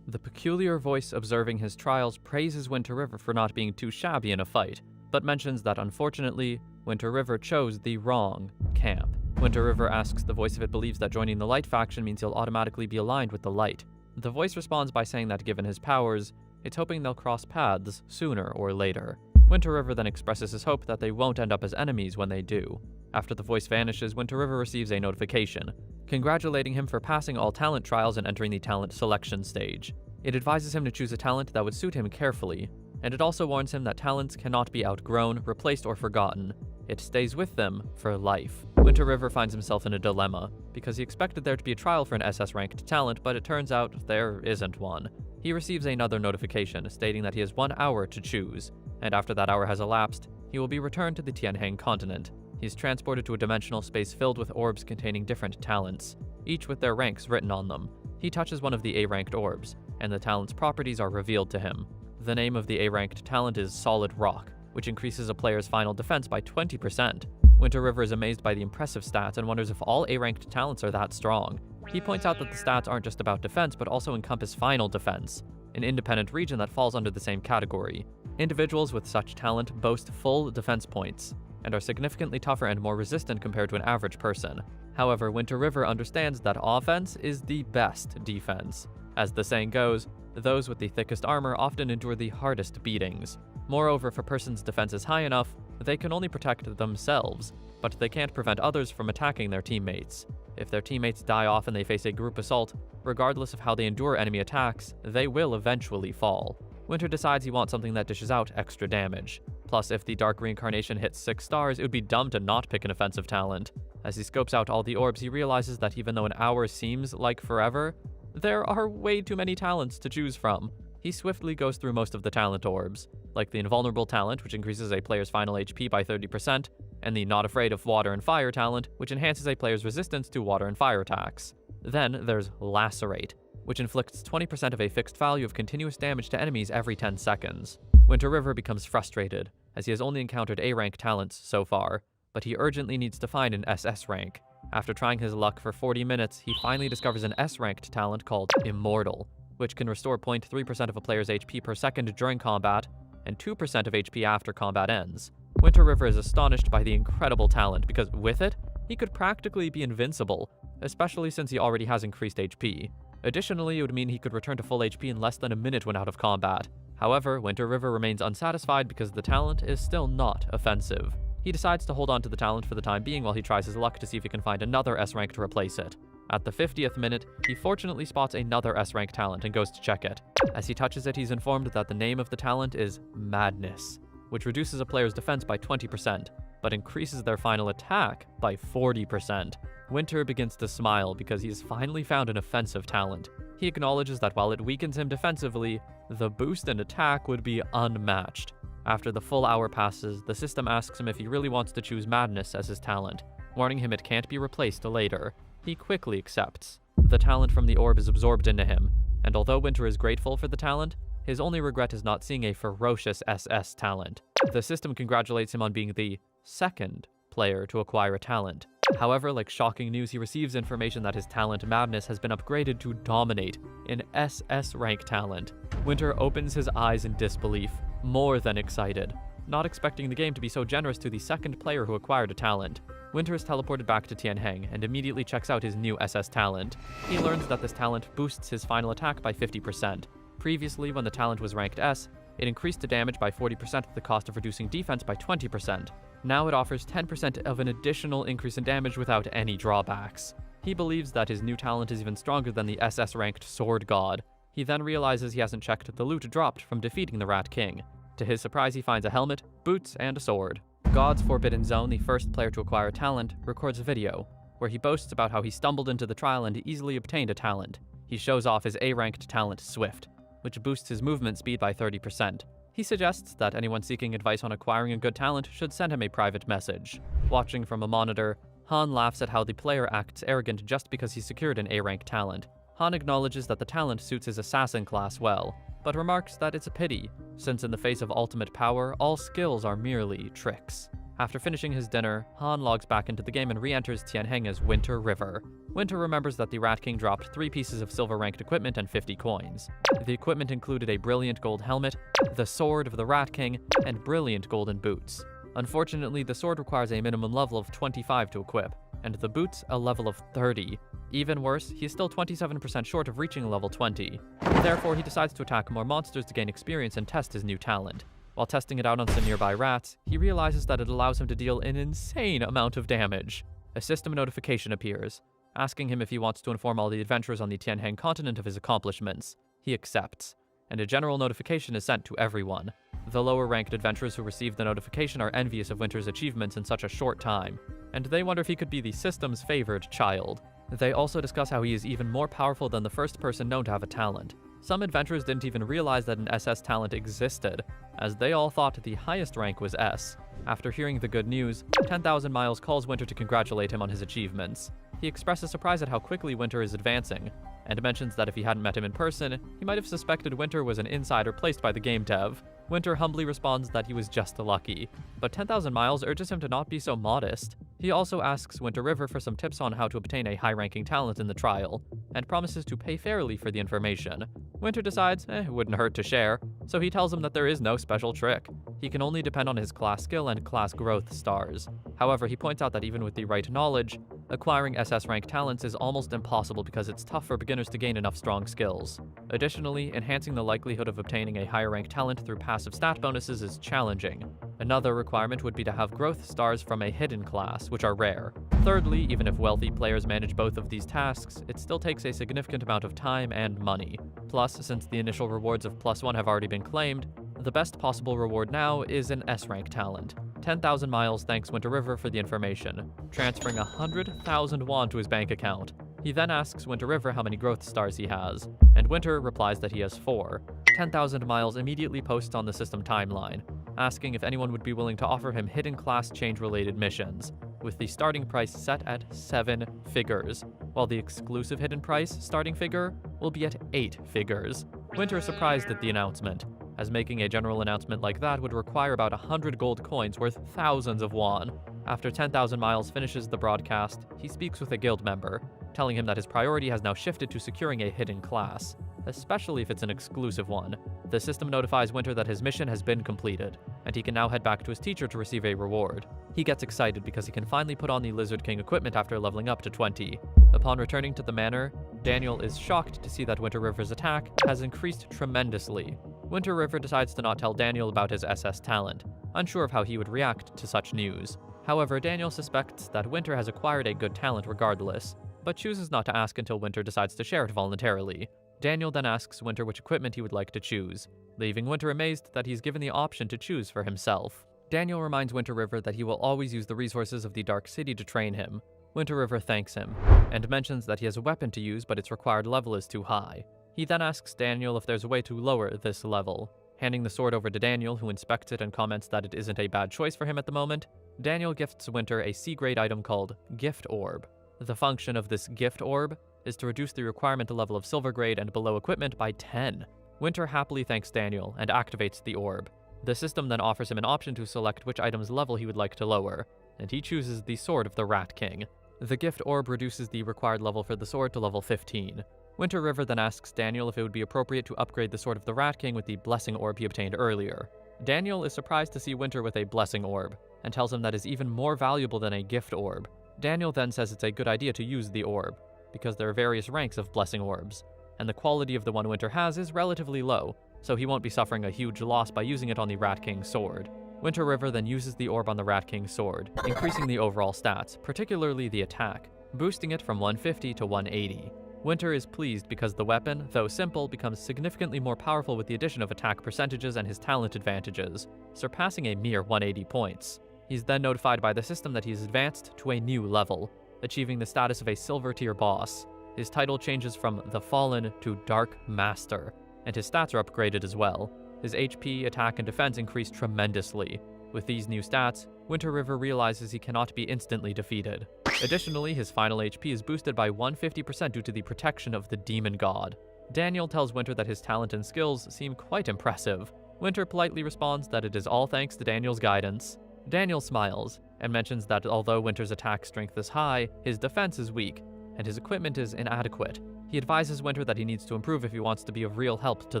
S1: The peculiar voice observing his trials praises Winter River for not being too shabby in a fight, but mentions that unfortunately, Winter River chose the wrong camp. Winter River asks the voice if it believes that joining the Light faction means he'll automatically be aligned with the Light. The voice responds by saying that given his powers, it's hoping they'll cross paths sooner or later. Winter River then expresses his hope that they won't end up as enemies when they do. After the voice vanishes, Winter River receives a notification, congratulating him for passing all talent trials and entering the talent selection stage. It advises him to choose a talent that would suit him carefully, and it also warns him that talents cannot be outgrown, replaced, or forgotten. It stays with them for life. Winter River finds himself in a dilemma, because he expected there to be a trial for an SS-ranked talent, but it turns out there isn't one. He receives another notification stating that he has 1 hour to choose, and after that hour has elapsed, he will be returned to the Tianheng continent. He is transported to a dimensional space filled with orbs containing different talents, each with their ranks written on them. He touches one of the A-ranked orbs, and the talent's properties are revealed to him. The name of the A-ranked talent is Solid Rock, which increases a player's final defense by 20%. Winter River is amazed by the impressive stats and wonders if all A-ranked talents are that strong. He points out that the stats aren't just about defense, but also encompass final defense, an independent region that falls under the same category. Individuals with such talent boast full defense points, and are significantly tougher and more resistant compared to an average person. However, Winter River understands that offense is the best defense. As the saying goes, those with the thickest armor often endure the hardest beatings. Moreover, if a person's defense is high enough, they can only protect themselves, but they can't prevent others from attacking their teammates. If their teammates die off and they face a group assault, regardless of how they endure enemy attacks, they will eventually fall. Winter decides he wants something that dishes out extra damage. Plus, if the Dark Reincarnation hits 6 stars, it would be dumb to not pick an offensive talent. As he scopes out all the orbs, he realizes that even though an hour seems like forever, there are way too many talents to choose from. He swiftly goes through most of the talent orbs, like the Invulnerable talent, which increases a player's final HP by 30%, and the Not Afraid of Water and Fire talent, which enhances a player's resistance to water and fire attacks. Then there's Lacerate, which inflicts 20% of a fixed value of continuous damage to enemies every 10 seconds. Winter River becomes frustrated, as he has only encountered A-rank talents so far, but he urgently needs to find an SS rank. After trying his luck for 40 minutes, he finally discovers an S-ranked talent called Immortal, which can restore 0.3% of a player's HP per second during combat, and 2% of HP after combat ends. Winter River is astonished by the incredible talent, because with it, he could practically be invincible, especially since he already has increased HP. Additionally, it would mean he could return to full HP in less than a minute when out of combat. However, Winter River remains unsatisfied because the talent is still not offensive. He decides to hold on to the talent for the time being while he tries his luck to see if he can find another S-rank to replace it. At the 50th minute, he fortunately spots another S-rank talent and goes to check it. As he touches it, he's informed that the name of the talent is Madness, which reduces a player's defense by 20%, but increases their final attack by 40%. Winter begins to smile because he has finally found an offensive talent. He acknowledges that while it weakens him defensively, the boost in attack would be unmatched. After the full hour passes, the system asks him if he really wants to choose Madness as his talent, warning him it can't be replaced later. He quickly accepts. The talent from the orb is absorbed into him, and although Winter is grateful for the talent, his only regret is not seeing a ferocious SS talent. The system congratulates him on being the second player to acquire a talent. However, like shocking news, he receives information that his talent Madness has been upgraded to Dominate, an SS rank talent. Winter opens his eyes in disbelief, more than excited, not expecting the game to be so generous to the second player who acquired a talent. Winter is teleported back to Tianheng and immediately checks out his new SS talent. He learns that this talent boosts his final attack by 50%. Previously, when the talent was ranked S, it increased the damage by 40% at the cost of reducing defense by 20%. Now it offers 10% of an additional increase in damage without any drawbacks. He believes that his new talent is even stronger than the SS-ranked Sword God. He then realizes he hasn't checked the loot dropped from defeating the Rat King. To his surprise, he finds a helmet, boots, and a sword. God's Forbidden Zone, the first player to acquire a talent, records a video, where he boasts about how he stumbled into the trial and easily obtained a talent. He shows off his A-ranked talent, Swift, which boosts his movement speed by 30%. He suggests that anyone seeking advice on acquiring a good talent should send him a private message. Watching from a monitor, Han laughs at how the player acts arrogant just because he secured an A-rank talent. Han acknowledges that the talent suits his assassin class well, but remarks that it's a pity, since in the face of ultimate power, all skills are merely tricks. After finishing his dinner, Han logs back into the game and re-enters Tianheng as Winter River. Winter remembers that the Rat King dropped 3 pieces of silver-ranked equipment and 50 coins. The equipment included a brilliant gold helmet, the sword of the Rat King, and brilliant golden boots. Unfortunately, the sword requires a minimum level of 25 to equip, and the boots a level of 30. Even worse, he is still 27% short of reaching level 20. Therefore, he decides to attack more monsters to gain experience and test his new talent. While testing it out on some nearby rats, he realizes that it allows him to deal an insane amount of damage. A system notification appears, asking him if he wants to inform all the adventurers on the Tianheng continent of his accomplishments. He accepts, and a general notification is sent to everyone. The lower-ranked adventurers who receive the notification are envious of Winter's achievements in such a short time, and they wonder if he could be the system's favored child. They also discuss how he is even more powerful than the first person known to have a talent. Some adventurers didn't even realize that an SS talent existed, as they all thought the highest rank was S. After hearing the good news, 10,000 Miles calls Winter to congratulate him on his achievements. He expresses surprise at how quickly Winter is advancing, and mentions that if he hadn't met him in person, he might have suspected Winter was an insider placed by the game dev. Winter humbly responds that he was just lucky, but 10,000 Miles urges him to not be so modest. He also asks Winter River for some tips on how to obtain a high-ranking talent in the trial, and promises to pay fairly for the information. Winter decides, it wouldn't hurt to share, so he tells him that there is no special trick. He can only depend on his class skill and class growth stars. However, he points out that even with the right knowledge, acquiring SS rank talents is almost impossible because it's tough for beginners to gain enough strong skills. Additionally, enhancing the likelihood of obtaining a higher rank talent through passive stat bonuses is challenging. Another requirement would be to have growth stars from a hidden class, which are rare. Thirdly, even if wealthy players manage both of these tasks, it still takes a significant amount of time and money. Plus, since the initial rewards of +1 have already been claimed, the best possible reward now is an S-rank talent. 10,000 Miles thanks Winter River for the information, transferring 100,000 won to his bank account. He then asks Winter River how many growth stars he has, and Winter replies that he has 4. 10,000 Miles immediately posts on the system timeline, asking if anyone would be willing to offer him hidden class change-related missions, with the starting price set at 7 figures, while the exclusive hidden price starting figure will be at 8 figures. Winter is surprised at the announcement, as making a general announcement like that would require about 100 gold coins worth thousands of won. After 10,000 Miles finishes the broadcast, he speaks with a guild member, telling him that his priority has now shifted to securing a hidden class, especially if it's an exclusive one. The system notifies Winter that his mission has been completed, and he can now head back to his teacher to receive a reward. He gets excited because he can finally put on the Lizard King equipment after leveling up to 20. Upon returning to the manor, Daniel is shocked to see that Winter River's attack has increased tremendously. Winter River decides to not tell Daniel about his SS talent, unsure of how he would react to such news. However, Daniel suspects that Winter has acquired a good talent regardless, but chooses not to ask until Winter decides to share it voluntarily. Daniel then asks Winter which equipment he would like to choose, leaving Winter amazed that he's given the option to choose for himself. Daniel reminds Winter River that he will always use the resources of the Dark City to train him. Winter River thanks him, and mentions that he has a weapon to use but its required level is too high. He then asks Daniel if there's a way to lower this level. Handing the sword over to Daniel, who inspects it and comments that it isn't a bad choice for him at the moment, Daniel gifts Winter a C-grade item called Gift Orb. The function of this Gift Orb is to reduce the requirement level of silver grade and below equipment by 10. Winter happily thanks Daniel and activates the orb. The system then offers him an option to select which item's level he would like to lower, and he chooses the Sword of the Rat King. The Gift Orb reduces the required level for the sword to level 15. Winter River then asks Daniel if it would be appropriate to upgrade the Sword of the Rat King with the Blessing Orb he obtained earlier. Daniel is surprised to see Winter with a Blessing Orb, and tells him that is even more valuable than a Gift Orb. Daniel then says it's a good idea to use the orb, because there are various ranks of Blessing Orbs, and the quality of the one Winter has is relatively low, so he won't be suffering a huge loss by using it on the Rat King's sword. Winter River then uses the orb on the Rat King's sword, increasing the overall stats, particularly the attack, boosting it from 150 to 180. Winter is pleased because the weapon, though simple, becomes significantly more powerful with the addition of attack percentages and his talent advantages, surpassing a mere 180 points. He's then notified by the system that he's advanced to a new level, achieving the status of a silver tier boss. His title changes from The Fallen to Dark Master, and his stats are upgraded as well. His HP, attack, and defense increase tremendously. With these new stats, Winter River realizes he cannot be instantly defeated. Additionally, his final HP is boosted by 150% due to the protection of the Demon God. Daniel tells Winter that his talent and skills seem quite impressive. Winter politely responds that it is all thanks to Daniel's guidance. Daniel smiles, and mentions that although Winter's attack strength is high, his defense is weak, and his equipment is inadequate. He advises Winter that he needs to improve if he wants to be of real help to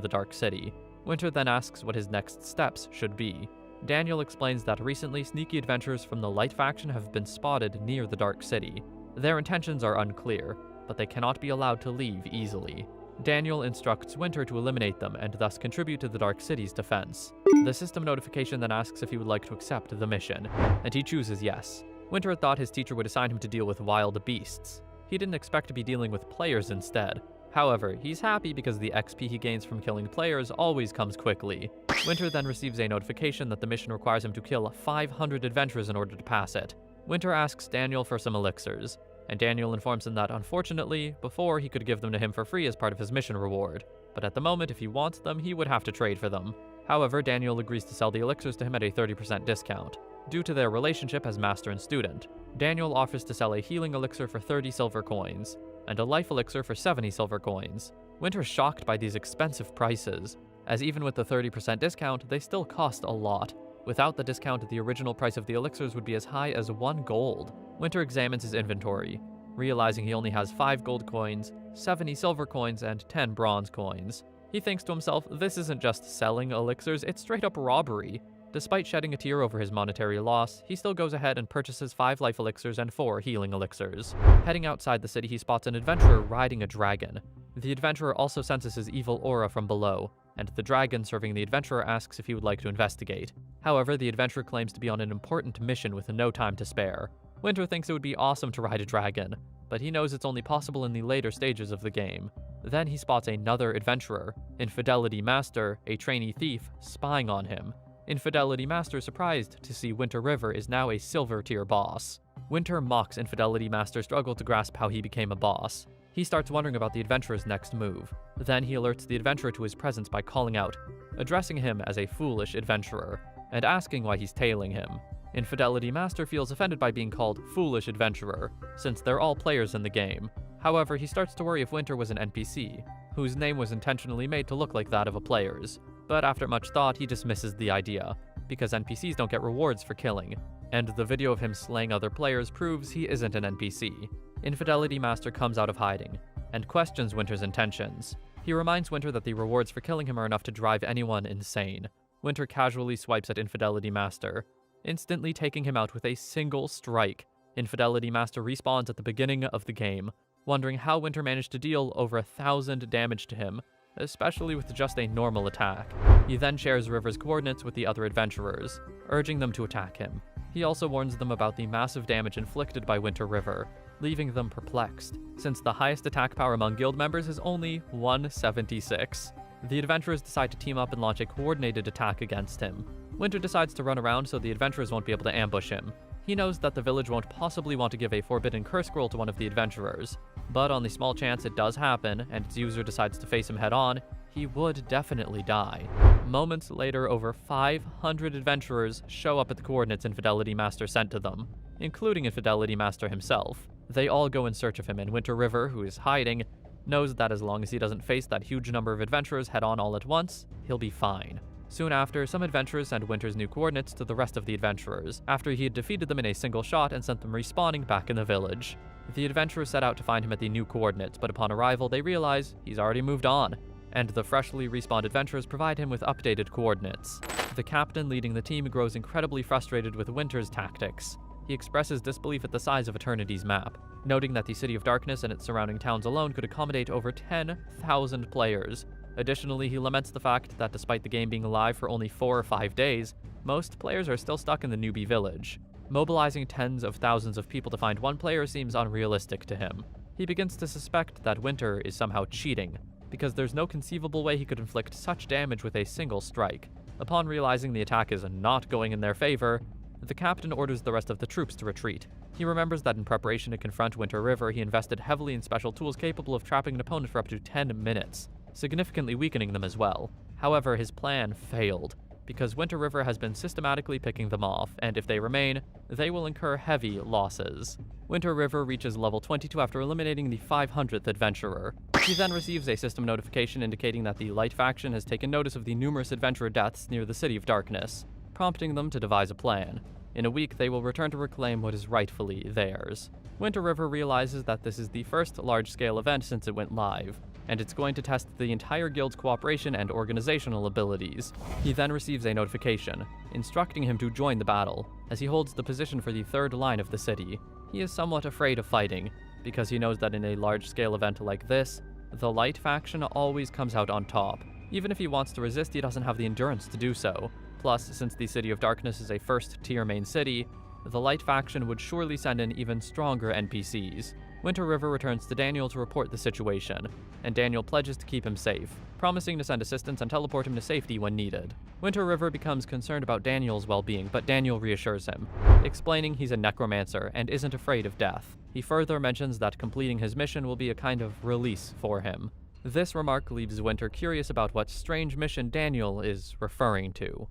S1: the Dark City. Winter then asks what his next steps should be. Daniel explains that recently sneaky adventurers from the Light faction have been spotted near the Dark City. Their intentions are unclear, but they cannot be allowed to leave easily. Daniel instructs Winter to eliminate them and thus contribute to the Dark City's defense. The system notification then asks if he would like to accept the mission, and he chooses yes. Winter had thought his teacher would assign him to deal with wild beasts. He didn't expect to be dealing with players instead. However, he's happy because the XP he gains from killing players always comes quickly. Winter then receives a notification that the mission requires him to kill 500 adventurers in order to pass it. Winter asks Daniel for some elixirs, and Daniel informs him that unfortunately, before he could give them to him for free as part of his mission reward, but at the moment if he wants them, he would have to trade for them. However, Daniel agrees to sell the elixirs to him at a 30% discount. Due to their relationship as master and student, Daniel offers to sell a healing elixir for 30 silver coins, and a life elixir for 70 silver coins. Winter is shocked by these expensive prices, as even with the 30% discount, they still cost a lot. Without the discount, the original price of the elixirs would be as high as 1 gold. Winter examines his inventory, realizing he only has 5 gold coins, 70 silver coins, and 10 bronze coins. He thinks to himself, this isn't just selling elixirs, it's straight up robbery. Despite shedding a tear over his monetary loss, he still goes ahead and purchases 5 life elixirs and 4 healing elixirs. Heading outside the city, he spots an adventurer riding a dragon. The adventurer also senses his evil aura from below, and the dragon serving the adventurer asks if he would like to investigate. However, the adventurer claims to be on an important mission with no time to spare. Winter thinks it would be awesome to ride a dragon, but he knows it's only possible in the later stages of the game. Then he spots another adventurer, Infidelity Master, a trainee thief, spying on him. Infidelity Master is surprised to see Winter River is now a silver tier boss. Winter mocks Infidelity Master's struggle to grasp how he became a boss. He starts wondering about the adventurer's next move. Then he alerts the adventurer to his presence by calling out, addressing him as a foolish adventurer, and asking why he's tailing him. Infidelity Master feels offended by being called foolish adventurer, since they're all players in the game. However, he starts to worry if Winter was an NPC, whose name was intentionally made to look like that of a player's. But after much thought, he dismisses the idea, because NPCs don't get rewards for killing, and the video of him slaying other players proves he isn't an NPC. Infidelity Master comes out of hiding, and questions Winter's intentions. He reminds Winter that the rewards for killing him are enough to drive anyone insane. Winter casually swipes at Infidelity Master, instantly taking him out with a single strike. Infidelity Master respawns at the beginning of the game, wondering how Winter managed to deal over 1,000 damage to him, especially with just a normal attack. He then shares River's coordinates with the other adventurers, urging them to attack him. He also warns them about the massive damage inflicted by Winter River, leaving them perplexed, since the highest attack power among guild members is only 176. The adventurers decide to team up and launch a coordinated attack against him. Winter decides to run around so the adventurers won't be able to ambush him. He knows that the village won't possibly want to give a forbidden curse scroll to one of the adventurers, but on the small chance it does happen and its user decides to face him head on, he would definitely die. Moments later, over 500 adventurers show up at the coordinates Infidelity Master sent to them, including Infidelity Master himself. They all go in search of him, and Winter River, who is hiding, knows that as long as he doesn't face that huge number of adventurers head on all at once, he'll be fine. Soon after, some adventurers send Winter's new coordinates to the rest of the adventurers, after he had defeated them in a single shot and sent them respawning back in the village. The adventurers set out to find him at the new coordinates, but upon arrival they realize he's already moved on, and the freshly respawned adventurers provide him with updated coordinates. The captain leading the team grows incredibly frustrated with Winter's tactics. He expresses disbelief at the size of Eternity's map, noting that the City of Darkness and its surrounding towns alone could accommodate over 10,000 players. Additionally, he laments the fact that despite the game being live for only 4 or 5 days, most players are still stuck in the newbie village. Mobilizing tens of thousands of people to find one player seems unrealistic to him. He begins to suspect that Winter is somehow cheating, because there's no conceivable way he could inflict such damage with a single strike. Upon realizing the attack is not going in their favor, the captain orders the rest of the troops to retreat. He remembers that in preparation to confront Winter River, he invested heavily in special tools capable of trapping an opponent for up to 10 minutes, significantly weakening them as well. However, his plan failed, because Winter River has been systematically picking them off, and if they remain, they will incur heavy losses. Winter River reaches level 22 after eliminating the 500th adventurer. He then receives a system notification indicating that the Light faction has taken notice of the numerous adventurer deaths near the City of Darkness, prompting them to devise a plan. In a week, they will return to reclaim what is rightfully theirs. Winter River realizes that this is the first large-scale event since it went live, and it's going to test the entire guild's cooperation and organizational abilities. He then receives a notification, instructing him to join the battle, as he holds the position for the third line of the city. He is somewhat afraid of fighting, because he knows that in a large-scale event like this, The light faction always comes out on top. Even if he wants to resist, he doesn't have the endurance to do so. Plus, since the City of Darkness is a first-tier main city, the light faction would surely send in even stronger NPCs. Winter River returns to Daniel to report the situation, and Daniel pledges to keep him safe, promising to send assistance and teleport him to safety when needed. Winter River becomes concerned about Daniel's well-being, but Daniel reassures him, explaining he's a necromancer and isn't afraid of death. He further mentions that completing his mission will be a kind of release for him. This remark leaves Winter curious about what strange mission Daniel is referring to.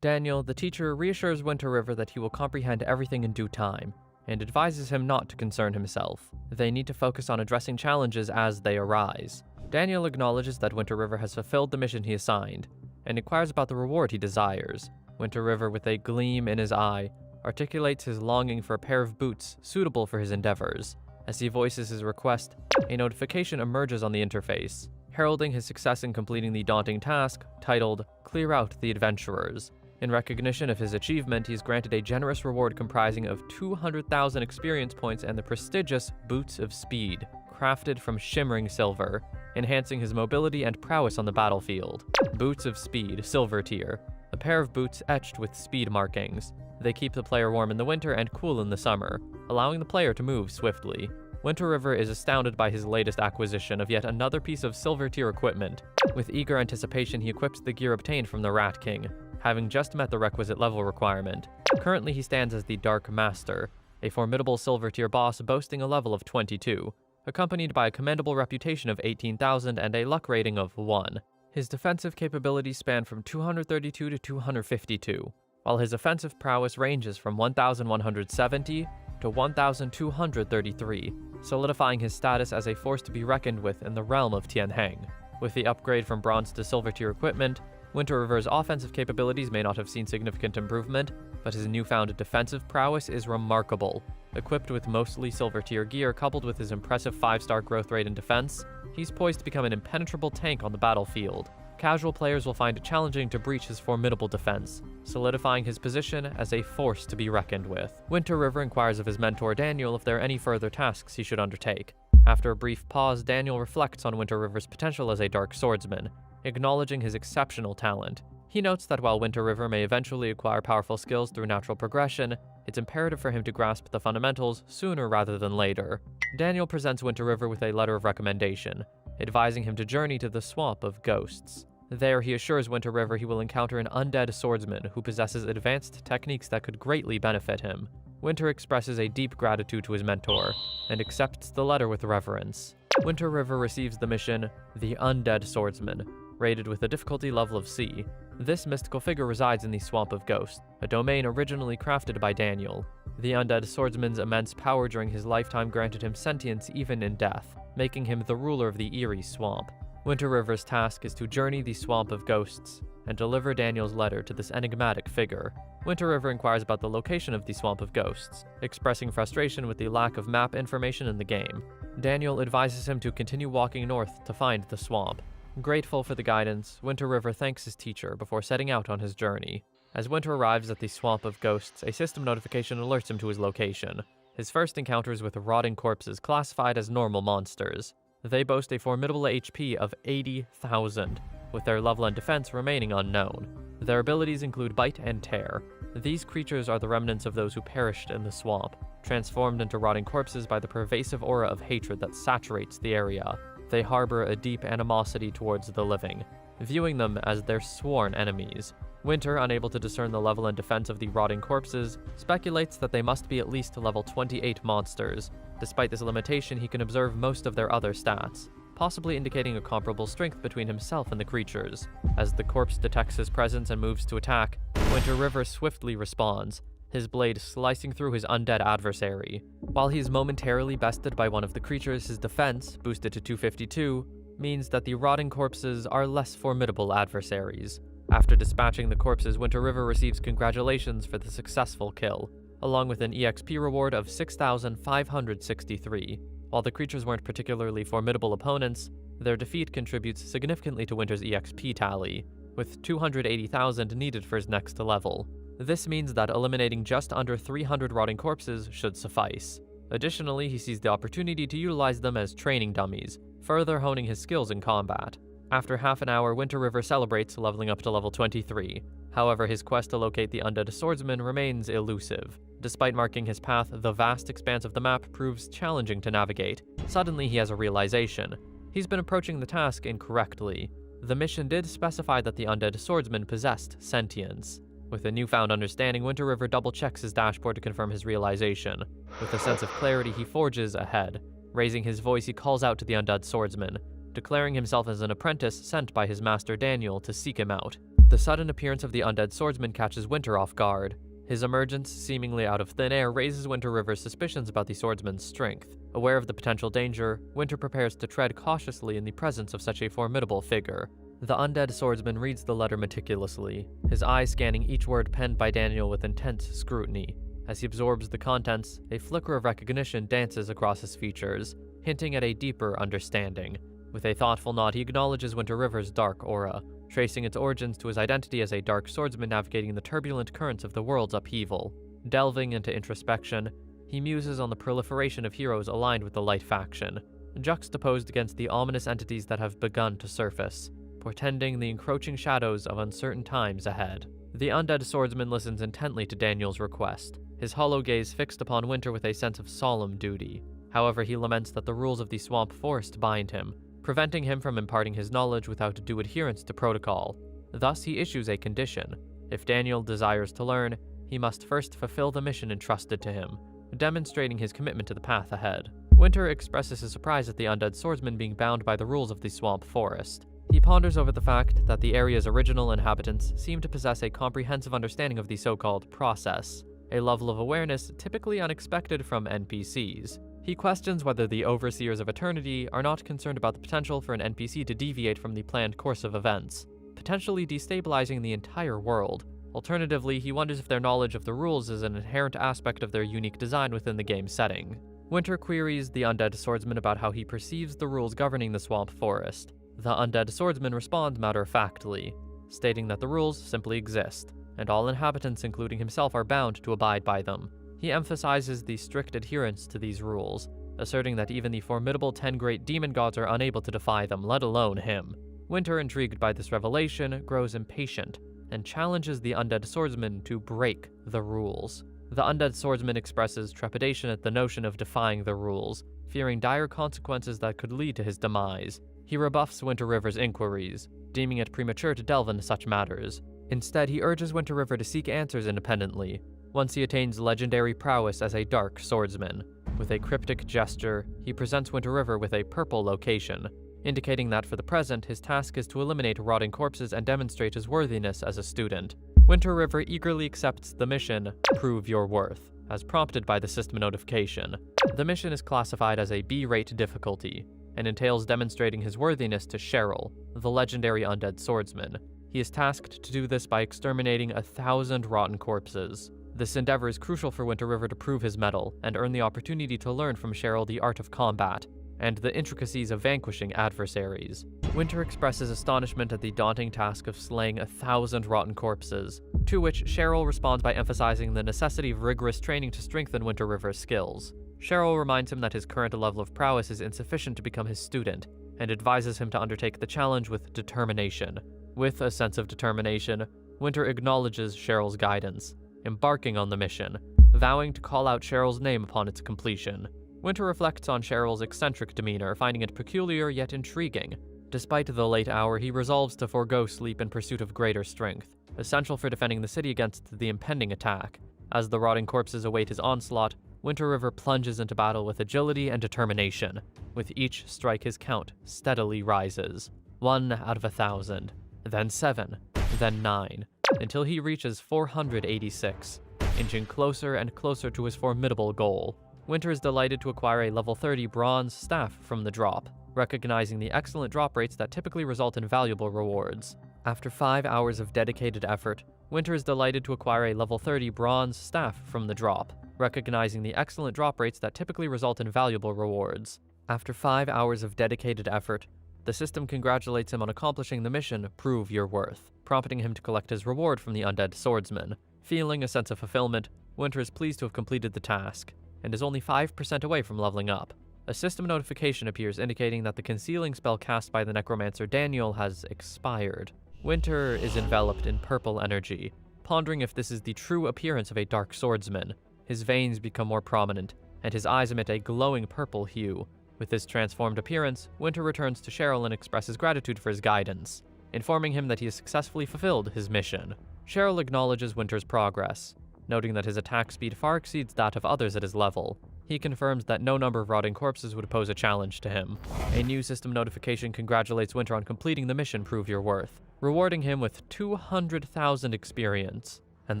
S1: Daniel, the teacher, reassures Winter River that he will comprehend everything in due time, and advises him not to concern himself. They need to focus on addressing challenges as they arise. Daniel acknowledges that Winter River has fulfilled the mission he assigned, and inquires about the reward he desires. Winter River, with a gleam in his eye, articulates his longing for a pair of boots suitable for his endeavors. As he voices his request, a notification emerges on the interface, heralding his success in completing the daunting task titled "Clear Out the Adventurers." In recognition of his achievement, he is granted a generous reward comprising of 200,000 experience points and the prestigious Boots of Speed, crafted from shimmering silver, enhancing his mobility and prowess on the battlefield. Boots of Speed, Silver Tier, a pair of boots etched with speed markings. They keep the player warm in the winter and cool in the summer, allowing the player to move swiftly. Winter River is astounded by his latest acquisition of yet another piece of Silver Tier equipment. With eager anticipation, he equips the gear obtained from the Rat King, having just met the requisite level requirement. Currently, he stands as the Dark Master, a formidable Silver Tier boss boasting a level of 22, accompanied by a commendable reputation of 18,000 and a luck rating of 1. His defensive capabilities span from 232 to 252, while his offensive prowess ranges from 1,170 to 1,233, solidifying his status as a force to be reckoned with in the realm of Tianheng. With the upgrade from Bronze to Silver Tier equipment, Winter River's offensive capabilities may not have seen significant improvement, but his newfound defensive prowess is remarkable. Equipped with mostly Silver Tier gear coupled with his impressive 5-star growth rate in defense, he's poised to become an impenetrable tank on the battlefield. Casual players will find it challenging to breach his formidable defense, solidifying his position as a force to be reckoned with. Winter River inquires of his mentor Daniel if there are any further tasks he should undertake. After a brief pause, Daniel reflects on Winter River's potential as a dark swordsman, acknowledging his exceptional talent. He notes that while Winter River may eventually acquire powerful skills through natural progression, it's imperative for him to grasp the fundamentals sooner rather than later. Daniel presents Winter River with a letter of recommendation, advising him to journey to the Swamp of Ghosts. There, he assures Winter River he will encounter an undead swordsman who possesses advanced techniques that could greatly benefit him. Winter expresses a deep gratitude to his mentor, and accepts the letter with reverence. Winter River receives the mission, The Undead Swordsman, rated with a difficulty level of C. This mystical figure resides in the Swamp of Ghosts, a domain originally crafted by Daniel. The Undead Swordsman's immense power during his lifetime granted him sentience even in death, making him the ruler of the eerie swamp. Winter River's task is to journey the Swamp of Ghosts and deliver Daniel's letter to this enigmatic figure. Winter River inquires about the location of the Swamp of Ghosts, expressing frustration with the lack of map information in the game. Daniel advises him to continue walking north to find the swamp. Grateful for the guidance, Winter River thanks his teacher before setting out on his journey. As Winter arrives at the Swamp of Ghosts, a system notification alerts him to his location. His first encounters with rotting corpses classified as normal monsters. They boast a formidable HP of 80,000, with their level and defense remaining unknown. Their abilities include Bite and Tear. These creatures are the remnants of those who perished in the swamp, transformed into rotting corpses by the pervasive aura of hatred that saturates the area. They harbor a deep animosity towards the living, viewing them as their sworn enemies. Winter, unable to discern the level and defense of the rotting corpses, speculates that they must be at least level 28 monsters. Despite this limitation, he can observe most of their other stats, possibly indicating a comparable strength between himself and the creatures. As the corpse detects his presence and moves to attack, Winter River swiftly responds, his blade slicing through his undead adversary. While he is momentarily bested by one of the creatures, his defense, boosted to 252, means that the rotting corpses are less formidable adversaries. After dispatching the corpses, Winter River receives congratulations for the successful kill, along with an EXP reward of 6,563. While the creatures weren't particularly formidable opponents, their defeat contributes significantly to Winter's EXP tally, with 280,000 needed for his next level. This means that eliminating just under 300 rotting corpses should suffice. Additionally, he sees the opportunity to utilize them as training dummies, further honing his skills in combat. After half an hour, Winter River celebrates, leveling up to level 23. However, his quest to locate the undead swordsman remains elusive. Despite marking his path, the vast expanse of the map proves challenging to navigate. Suddenly, he has a realization. He's been approaching the task incorrectly. The mission did specify that the undead swordsman possessed sentience. With a newfound understanding, Winter River double-checks his dashboard to confirm his realization. With a sense of clarity, he forges ahead. Raising his voice, he calls out to the undead swordsman, declaring himself as an apprentice sent by his master Daniel to seek him out. The sudden appearance of the undead swordsman catches Winter off guard. His emergence, seemingly out of thin air, raises Winter River's suspicions about the swordsman's strength. Aware of the potential danger, Winter prepares to tread cautiously in the presence of such a formidable figure. The undead swordsman reads the letter meticulously, his eyes scanning each word penned by Daniel with intense scrutiny. As he absorbs the contents, a flicker of recognition dances across his features, hinting at a deeper understanding. With a thoughtful nod, he acknowledges Winter River's dark aura, tracing its origins to his identity as a dark swordsman navigating the turbulent currents of the world's upheaval. Delving into introspection, he muses on the proliferation of heroes aligned with the Light faction, juxtaposed against the ominous entities that have begun to surface, portending the encroaching shadows of uncertain times ahead. The undead swordsman listens intently to Daniel's request, his hollow gaze fixed upon Winter with a sense of solemn duty. However, he laments that the rules of the swamp forest bind him, preventing him from imparting his knowledge without due adherence to protocol. Thus, he issues a condition. If Daniel desires to learn, he must first fulfill the mission entrusted to him, demonstrating his commitment to the path ahead. Winter expresses his surprise at the undead swordsman being bound by the rules of the swamp forest. He ponders over the fact that the area's original inhabitants seem to possess a comprehensive understanding of the so-called process, a level of awareness typically unexpected from NPCs. He questions whether the Overseers of Eternity are not concerned about the potential for an NPC to deviate from the planned course of events, potentially destabilizing the entire world. Alternatively, he wonders if their knowledge of the rules is an inherent aspect of their unique design within the game's setting. Winter queries the undead swordsman about how he perceives the rules governing the swamp forest. The undead swordsman responds matter-of-factly, stating that the rules simply exist, and all inhabitants, including himself, are bound to abide by them. He emphasizes the strict adherence to these rules, asserting that even the formidable 10 great demon gods are unable to defy them, let alone him. Winter, intrigued by this revelation, grows impatient and challenges the undead swordsman to break the rules. The undead swordsman expresses trepidation at the notion of defying the rules, fearing dire consequences that could lead to his demise. He rebuffs Winter River's inquiries, deeming it premature to delve into such matters. Instead, he urges Winter River to seek answers independently, once he attains legendary prowess as a dark swordsman. With a cryptic gesture, he presents Winter River with a purple location, indicating that for the present, his task is to eliminate rotting corpses and demonstrate his worthiness as a student. Winter River eagerly accepts the mission, Prove Your Worth, as prompted by the system notification. The mission is classified as a B-rate difficulty, and entails demonstrating his worthiness to Cheryl, the legendary undead swordsman. He is tasked to do this by exterminating 1,000 rotten corpses. This endeavor is crucial for Winter River to prove his mettle and earn the opportunity to learn from Cheryl the art of combat and the intricacies of vanquishing adversaries. Winter expresses astonishment at the daunting task of slaying 1,000 rotten corpses, to which Cheryl responds by emphasizing the necessity of rigorous training to strengthen Winter River's skills. Cheryl reminds him that his current level of prowess is insufficient to become his student, and advises him to undertake the challenge with determination. With a sense of determination, Winter acknowledges Cheryl's guidance, embarking on the mission, vowing to call out Cheryl's name upon its completion. Winter reflects on Cheryl's eccentric demeanor, finding it peculiar yet intriguing. Despite the late hour, he resolves to forego sleep in pursuit of greater strength, essential for defending the city against the impending attack. As the rotting corpses await his onslaught, Winter River plunges into battle with agility and determination. With each strike, his count steadily rises. 1 out of 1,000, then 7, then 9, until he reaches 486, inching closer and closer to his formidable goal. Winter is delighted to acquire a level 30 bronze staff from the drop, recognizing the excellent drop rates that typically result in valuable rewards. After 5 hours of dedicated effort, Winter is delighted to acquire a level 30 bronze staff from the drop, recognizing the excellent drop rates that typically result in valuable rewards. After 5 hours of dedicated effort, the system congratulates him on accomplishing the mission, Prove Your Worth, prompting him to collect his reward from the undead swordsman. Feeling a sense of fulfillment, Winter is pleased to have completed the task. and is only 5% away from leveling up. A system notification appears indicating that the concealing spell cast by the necromancer Daniel has expired. Winter is enveloped in purple energy, pondering if this is the true appearance of a dark swordsman. His veins become more prominent, and his eyes emit a glowing purple hue. With this transformed appearance, Winter returns to Cheryl and expresses gratitude for his guidance, informing him that he has successfully fulfilled his mission. Cheryl acknowledges Winter's progress, noting that his attack speed far exceeds that of others at his level. He confirms that no number of rotting corpses would pose a challenge to him. A new system notification congratulates Winter on completing the mission Prove Your Worth, rewarding him with 200,000 experience, and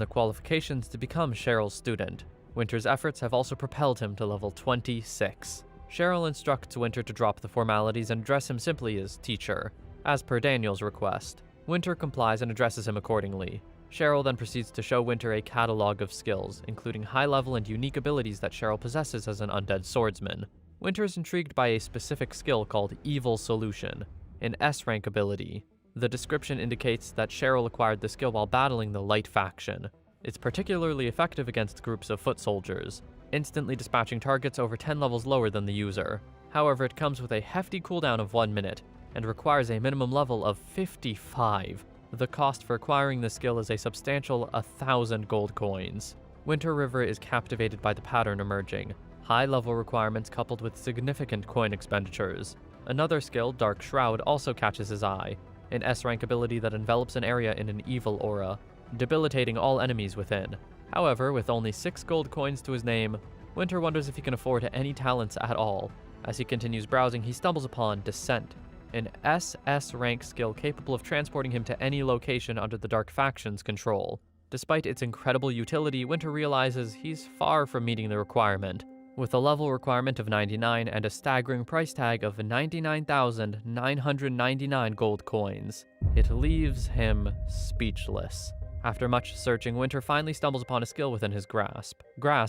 S1: the qualifications to become Cheryl's student. Winter's efforts have also propelled him to level 26. Cheryl instructs Winter to drop the formalities and address him simply as teacher, as per Daniel's request. Winter complies and addresses him accordingly. Cheryl then proceeds to show Winter a catalog of skills, including high-level and unique abilities that Cheryl possesses as an undead swordsman. Winter is intrigued by a specific skill called Evil Solution, an S-rank ability. The description indicates that Cheryl acquired the skill while battling the Light faction. It's particularly effective against groups of foot soldiers, instantly dispatching targets over 10 levels lower than the user. However, it comes with a hefty cooldown of 1 minute, and requires a minimum level of 55. The cost for acquiring this skill is a substantial 1,000 gold coins. Winter River is captivated by the pattern emerging, high-level requirements coupled with significant coin expenditures. Another skill, Dark Shroud, also catches his eye, an S-rank ability that envelops an area in an evil aura, debilitating all enemies within. However, with only 6 gold coins to his name, Winter wonders if he can afford any talents at all. As he continues browsing, he stumbles upon Descent, an SS rank skill capable of transporting him to any location under the Dark Faction's control. Despite its incredible utility, Winter realizes he's far from meeting the requirement. With a level requirement of 99 and a staggering price tag of 99,999 gold coins, it leaves him speechless. After much searching, Winter finally stumbles upon a skill within his grasp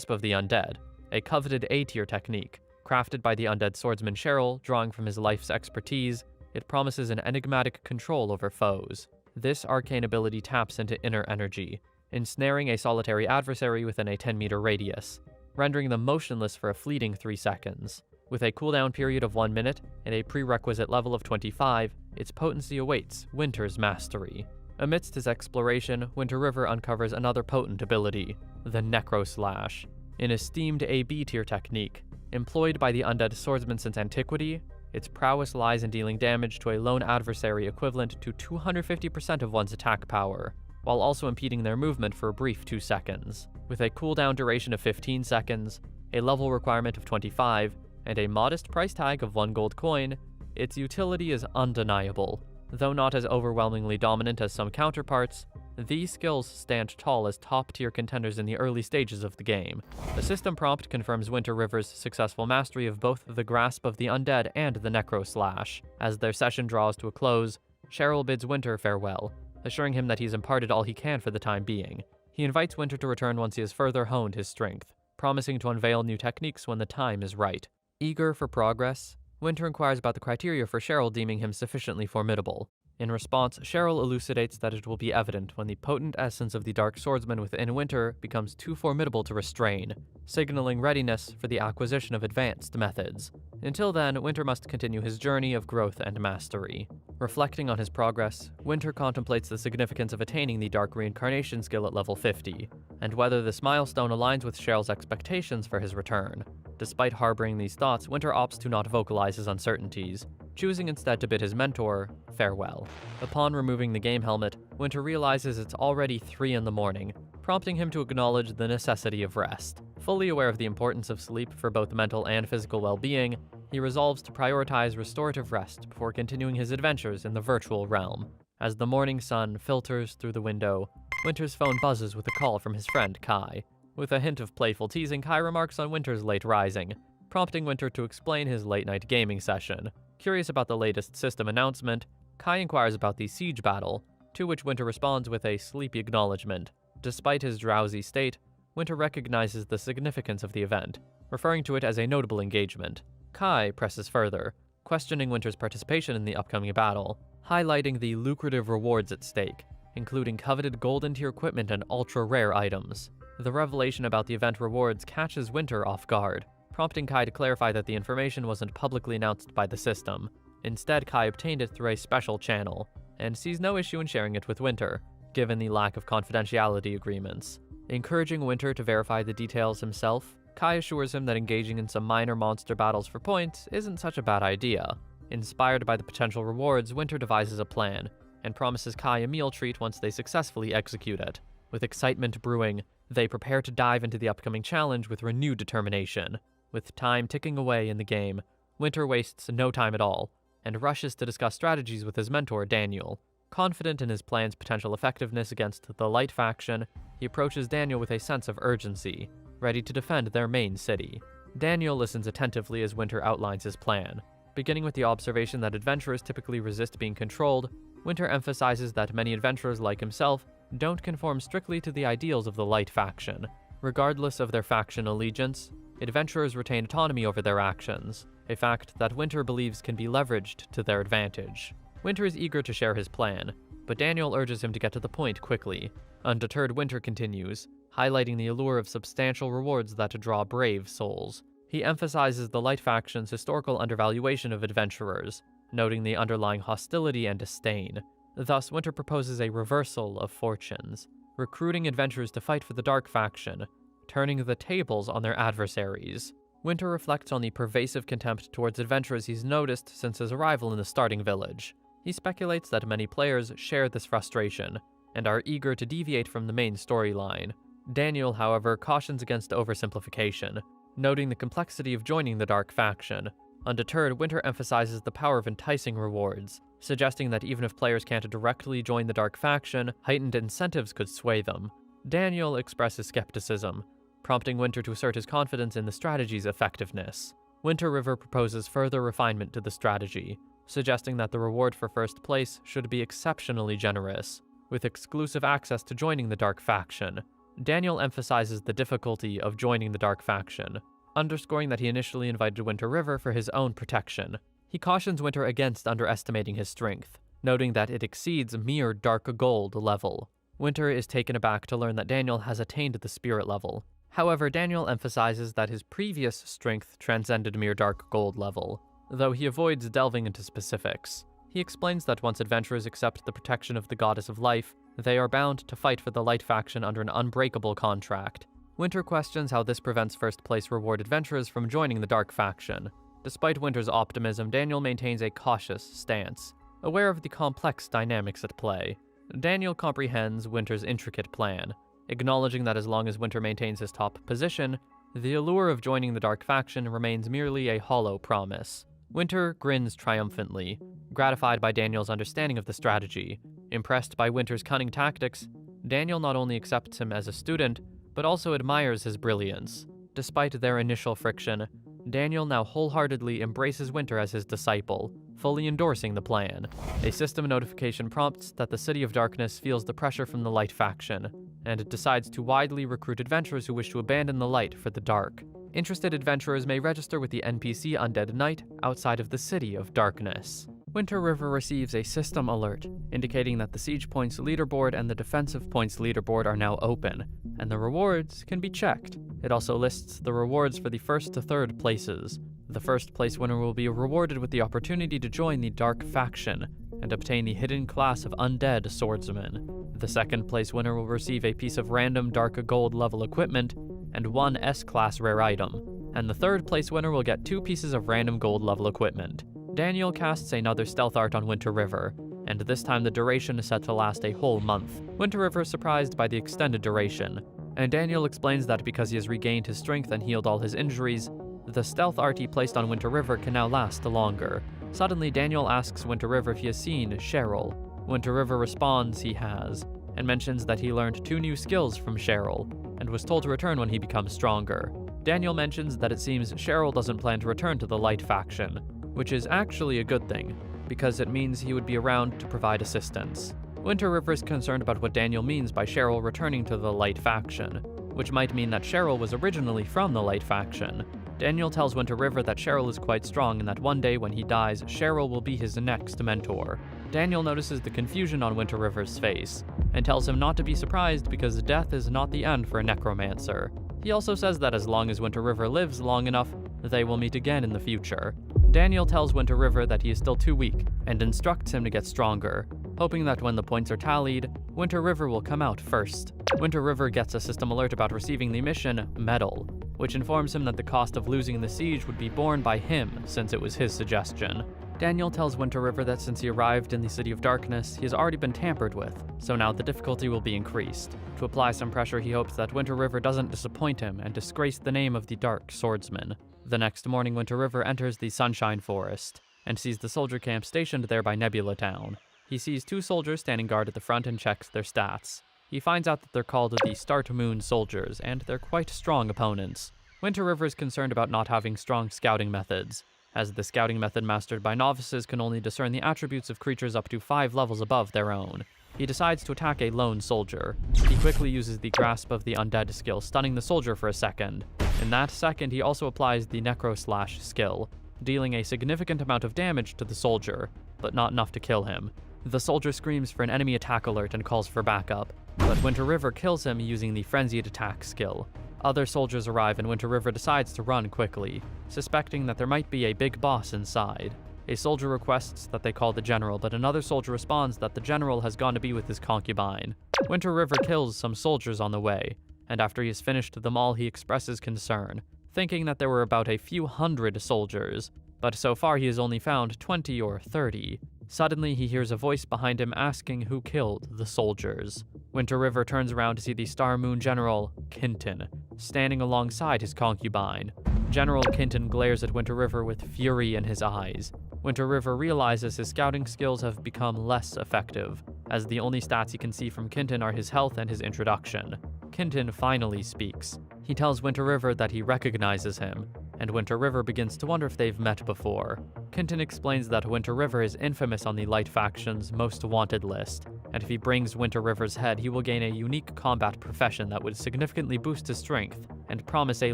S1: of the Undead, a coveted A-tier technique. Crafted by the undead swordsman Cheryl, drawing from his life's expertise, it promises an enigmatic control over foes. This arcane ability taps into inner energy, ensnaring a solitary adversary within a 10-meter radius, rendering them motionless for a fleeting 3 seconds. With a cooldown period of 1 minute and a prerequisite level of 25, its potency awaits Winter's mastery. Amidst his exploration, Winter River uncovers another potent ability, the Necro Slash, an esteemed A-B tier technique. Employed by the undead swordsman since antiquity, its prowess lies in dealing damage to a lone adversary equivalent to 250% of one's attack power, while also impeding their movement for a brief 2 seconds. With a cooldown duration of 15 seconds, a level requirement of 25, and a modest price tag of 1 gold coin, its utility is undeniable. Though not as overwhelmingly dominant as some counterparts, these skills stand tall as top-tier contenders in the early stages of the game. The system prompt confirms Winter River's successful mastery of both the Grasp of the Undead and the Necro Slash. As their session draws to a close, Cheryl bids Winter farewell, assuring him that he's imparted all he can for the time being. He invites Winter to return once he has further honed his strength, promising to unveil new techniques when the time is right. Eager for progress, Winter inquires about the criteria for Cheryl deeming him sufficiently formidable. In response, Cheryl elucidates that it will be evident when the potent essence of the Dark Swordsman within Winter becomes too formidable to restrain, signaling readiness for the acquisition of advanced methods. Until then, Winter must continue his journey of growth and mastery. Reflecting on his progress, Winter contemplates the significance of attaining the Dark Reincarnation skill at level 50, and whether this milestone aligns with Cheryl's expectations for his return. Despite harboring these thoughts, Winter opts to not vocalize his uncertainties, choosing instead to bid his mentor farewell. Upon removing the game helmet, Winter realizes it's already 3 in the morning, prompting him to acknowledge the necessity of rest. Fully aware of the importance of sleep for both mental and physical well-being, he resolves to prioritize restorative rest before continuing his adventures in the virtual realm. As the morning sun filters through the window, Winter's phone buzzes with a call from his friend Kai. With a hint of playful teasing, Kai remarks on Winter's late rising, prompting Winter to explain his late-night gaming session. Curious about the latest system announcement, Kai inquires about the siege battle, to which Winter responds with a sleepy acknowledgement. Despite his drowsy state, Winter recognizes the significance of the event, referring to it as a notable engagement. Kai presses further, questioning Winter's participation in the upcoming battle, highlighting the lucrative rewards at stake, including coveted golden tier equipment and ultra-rare items. The revelation about the event rewards catches Winter off guard, prompting Kai to clarify that the information wasn't publicly announced by the system. Instead, Kai obtained it through a special channel, and sees no issue in sharing it with Winter, given the lack of confidentiality agreements. Encouraging Winter to verify the details himself, Kai assures him that engaging in some minor monster battles for points isn't such a bad idea. Inspired by the potential rewards, Winter devises a plan, and promises Kai a meal treat once they successfully execute it. With excitement brewing, they prepare to dive into the upcoming challenge with renewed determination. With time ticking away in the game, Winter wastes no time at all, and rushes to discuss strategies with his mentor, Daniel. Confident in his plan's potential effectiveness against the Light faction, he approaches Daniel with a sense of urgency, ready to defend their main city. Daniel listens attentively as Winter outlines his plan. Beginning with the observation that adventurers typically resist being controlled, Winter emphasizes that many adventurers like himself don't conform strictly to the ideals of the Light faction. Regardless of their faction allegiance, adventurers retain autonomy over their actions, a fact that Winter believes can be leveraged to their advantage. Winter is eager to share his plan, but Daniel urges him to get to the point quickly. Undeterred, Winter continues, highlighting the allure of substantial rewards that draw brave souls. He emphasizes the Light faction's historical undervaluation of adventurers, noting the underlying hostility and disdain. Thus, Winter proposes a reversal of fortunes, recruiting adventurers to fight for the Dark faction, turning the tables on their adversaries. Winter reflects on the pervasive contempt towards adventurers he's noticed since his arrival in the starting village. He speculates that many players share this frustration, and are eager to deviate from the main storyline. Daniel, however, cautions against oversimplification, noting the complexity of joining the Dark faction. Undeterred, Winter emphasizes the power of enticing rewards, suggesting that even if players can't directly join the Dark faction, heightened incentives could sway them. Daniel expresses skepticism, prompting Winter to assert his confidence in the strategy's effectiveness. Winter River proposes further refinement to the strategy, suggesting that the reward for first place should be exceptionally generous, with exclusive access to joining the Dark faction. Daniel emphasizes the difficulty of joining the Dark faction, underscoring that he initially invited Winter River for his own protection. He cautions Winter against underestimating his strength, noting that it exceeds mere Dark Gold level. Winter is taken aback to learn that Daniel has attained the Spirit level. However, Daniel emphasizes that his previous strength transcended mere Dark Gold level, though he avoids delving into specifics. He explains that once adventurers accept the protection of the Goddess of Life, they are bound to fight for the Light faction under an unbreakable contract. Winter questions how this prevents first-place reward adventurers from joining the Dark faction. Despite Winter's optimism, Daniel maintains a cautious stance, aware of the complex dynamics at play. Daniel comprehends Winter's intricate plan, acknowledging that as long as Winter maintains his top position, the allure of joining the Dark faction remains merely a hollow promise. Winter grins triumphantly, gratified by Daniel's understanding of the strategy. Impressed by Winter's cunning tactics, Daniel not only accepts him as a student, but also admires his brilliance. Despite their initial friction, Daniel now wholeheartedly embraces Winter as his disciple, fully endorsing the plan. A system notification prompts that the City of Darkness feels the pressure from the Light faction, and it decides to widely recruit adventurers who wish to abandon the Light for the Dark. Interested adventurers may register with the NPC Undead Knight outside of the City of Darkness. Winter River receives a system alert, indicating that the Siege Points leaderboard and the Defensive Points leaderboard are now open, and the rewards can be checked. It also lists the rewards for the 1st to 3rd places. The 1st place winner will be rewarded with the opportunity to join the Dark faction and obtain the hidden class of Undead Swordsman. The 2nd place winner will receive a piece of random Dark Gold level equipment and 1 S-class rare item, and the 3rd place winner will get 2 pieces of random gold level equipment. Daniel casts another stealth art on Winter River, and this time the duration is set to last a whole month. Winter River is surprised by the extended duration, and Daniel explains that because he has regained his strength and healed all his injuries, the stealth art he placed on Winter River can now last longer. Suddenly, Daniel asks Winter River if he has seen Cheryl. Winter River responds he has, and mentions that he learned 2 new skills from Cheryl, and was told to return when he becomes stronger. Daniel mentions that it seems Cheryl doesn't plan to return to the Light faction, which is actually a good thing, because it means he would be around to provide assistance. Winter River is concerned about what Daniel means by Cheryl returning to the Light faction, which might mean that Cheryl was originally from the Light faction. Daniel tells Winter River that Cheryl is quite strong and that one day when he dies, Cheryl will be his next mentor. Daniel notices the confusion on Winter River's face, and tells him not to be surprised because death is not the end for a necromancer. He also says that as long as Winter River lives long enough, they will meet again in the future. Daniel tells Winter River that he is still too weak, and instructs him to get stronger, hoping that when the points are tallied, Winter River will come out first. Winter River gets a system alert about receiving the mission, Medal, which informs him that the cost of losing the siege would be borne by him since it was his suggestion. Daniel tells Winter River that since he arrived in the City of Darkness, he has already been tampered with, so now the difficulty will be increased. To apply some pressure, he hopes that Winter River doesn't disappoint him and disgrace the name of the Dark Swordsman. The next morning, Winter River enters the Sunshine Forest, and sees the soldier camp stationed there by Nebula Town. He sees 2 soldiers standing guard at the front and checks their stats. He finds out that they're called the Start Moon Soldiers, and they're quite strong opponents. Winter River is concerned about not having strong scouting methods, as the scouting method mastered by novices can only discern the attributes of creatures up to 5 levels above their own. He decides to attack a lone soldier. He quickly uses the Grasp of the Undead skill, stunning the soldier for a second. In that second, he also applies the Necroslash skill, dealing a significant amount of damage to the soldier, but not enough to kill him. The soldier screams for an enemy attack alert and calls for backup, but Winter River kills him using the Frenzied Attack skill. Other soldiers arrive and Winter River decides to run quickly, suspecting that there might be a big boss inside. A soldier requests that they call the general, but another soldier responds that the general has gone to be with his concubine. Winter River kills some soldiers on the way, and after he has finished them all, he expresses concern, thinking that there were about a few hundred soldiers, but so far he has only found 20 or 30. Suddenly, he hears a voice behind him asking who killed the soldiers. Winter River turns around to see the Star Moon General, Kinton, standing alongside his concubine. General Kinton glares at Winter River with fury in his eyes. Winter River realizes his scouting skills have become less effective, as the only stats he can see from Kinton are his health and his introduction. Kinton finally speaks. He tells Winter River that he recognizes him, and Winter River begins to wonder if they've met before. Kinton explains that Winter River is infamous on the Light Faction's Most Wanted list, and if he brings Winter River's head, he will gain a unique combat profession that would significantly boost his strength and promise a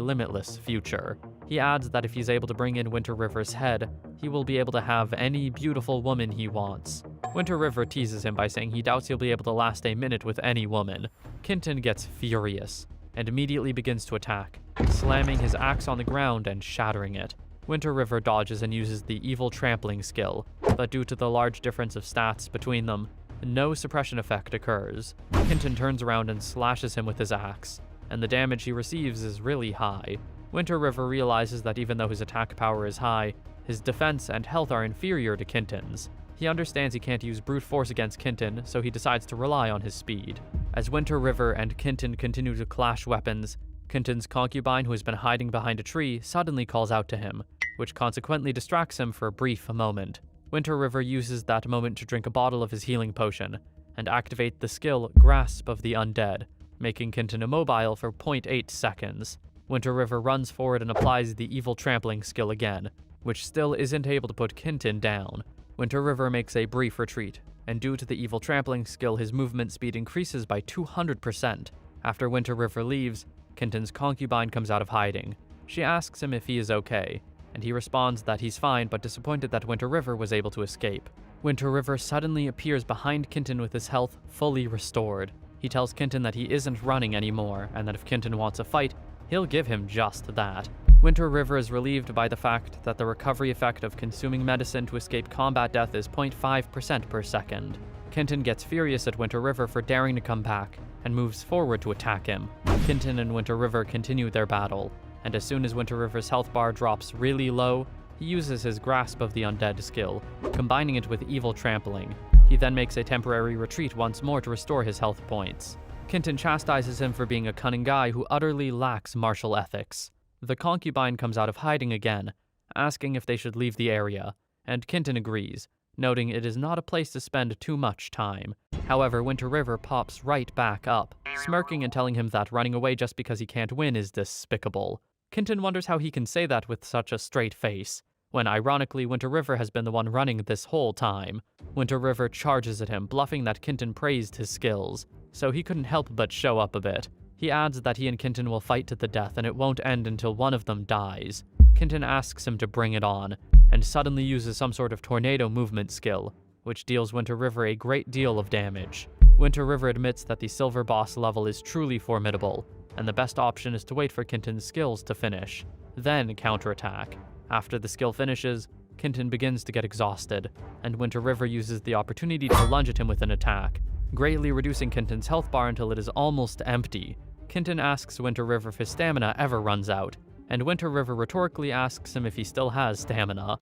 S1: limitless future. He adds that if he's able to bring in Winter River's head, he will be able to have any beautiful woman he wants. Winter River teases him by saying he doubts he'll be able to last a minute with any woman. Kinton gets furious and immediately begins to attack, slamming his axe on the ground and shattering it. Winter River dodges and uses the Evil Trampling skill, but due to the large difference of stats between them, no suppression effect occurs. Kinton turns around and slashes him with his axe, and the damage he receives is really high. Winter River realizes that even though his attack power is high, his defense and health are inferior to Kinton's. He understands he can't use brute force against Kinton, so he decides to rely on his speed. As Winter River and Kinton continue to clash weapons, Kinton's concubine, who has been hiding behind a tree, suddenly calls out to him, which consequently distracts him for a brief moment. Winter River uses that moment to drink a bottle of his healing potion, and activate the skill Grasp of the Undead, making Kinton immobile for 0.8 seconds. Winter River runs forward and applies the Evil Trampling skill again, which still isn't able to put Kinton down. Winter River makes a brief retreat, and due to the Evil Trampling skill, his movement speed increases by 200%. After Winter River leaves, Kinton's concubine comes out of hiding. She asks him if he is okay, and he responds that he's fine but disappointed that Winter River was able to escape. Winter River suddenly appears behind Kinton with his health fully restored. He tells Kinton that he isn't running anymore, and that if Kinton wants a fight, he'll give him just that. Winter River is relieved by the fact that the recovery effect of consuming medicine to escape combat death is 0.5% per second. Kinton gets furious at Winter River for daring to come back, and moves forward to attack him. Kinton and Winter River continue their battle, and as soon as Winter River's health bar drops really low, he uses his Grasp of the Undead skill, combining it with Evil Trampling. He then makes a temporary retreat once more to restore his health points. Kinton chastises him for being a cunning guy who utterly lacks martial ethics. The concubine comes out of hiding again, asking if they should leave the area, and Kinton agrees, noting it is not a place to spend too much time. However, Winter River pops right back up, smirking and telling him that running away just because he can't win is despicable. Kinton wonders how he can say that with such a straight face, when ironically Winter River has been the one running this whole time. Winter River charges at him, bluffing that Kinton praised his skills, so he couldn't help but show up a bit. He adds that he and Kinton will fight to the death and it won't end until one of them dies. Kinton asks him to bring it on, and suddenly uses some sort of tornado movement skill, which deals Winter River a great deal of damage. Winter River admits that the silver boss level is truly formidable, and the best option is to wait for Kinton's skills to finish, then counterattack. After the skill finishes, Kinton begins to get exhausted, and Winter River uses the opportunity to lunge at him with an attack, greatly reducing Kinton's health bar until it is almost empty. Kinton asks Winter River if his stamina ever runs out, and Winter River rhetorically asks him if he still has stamina.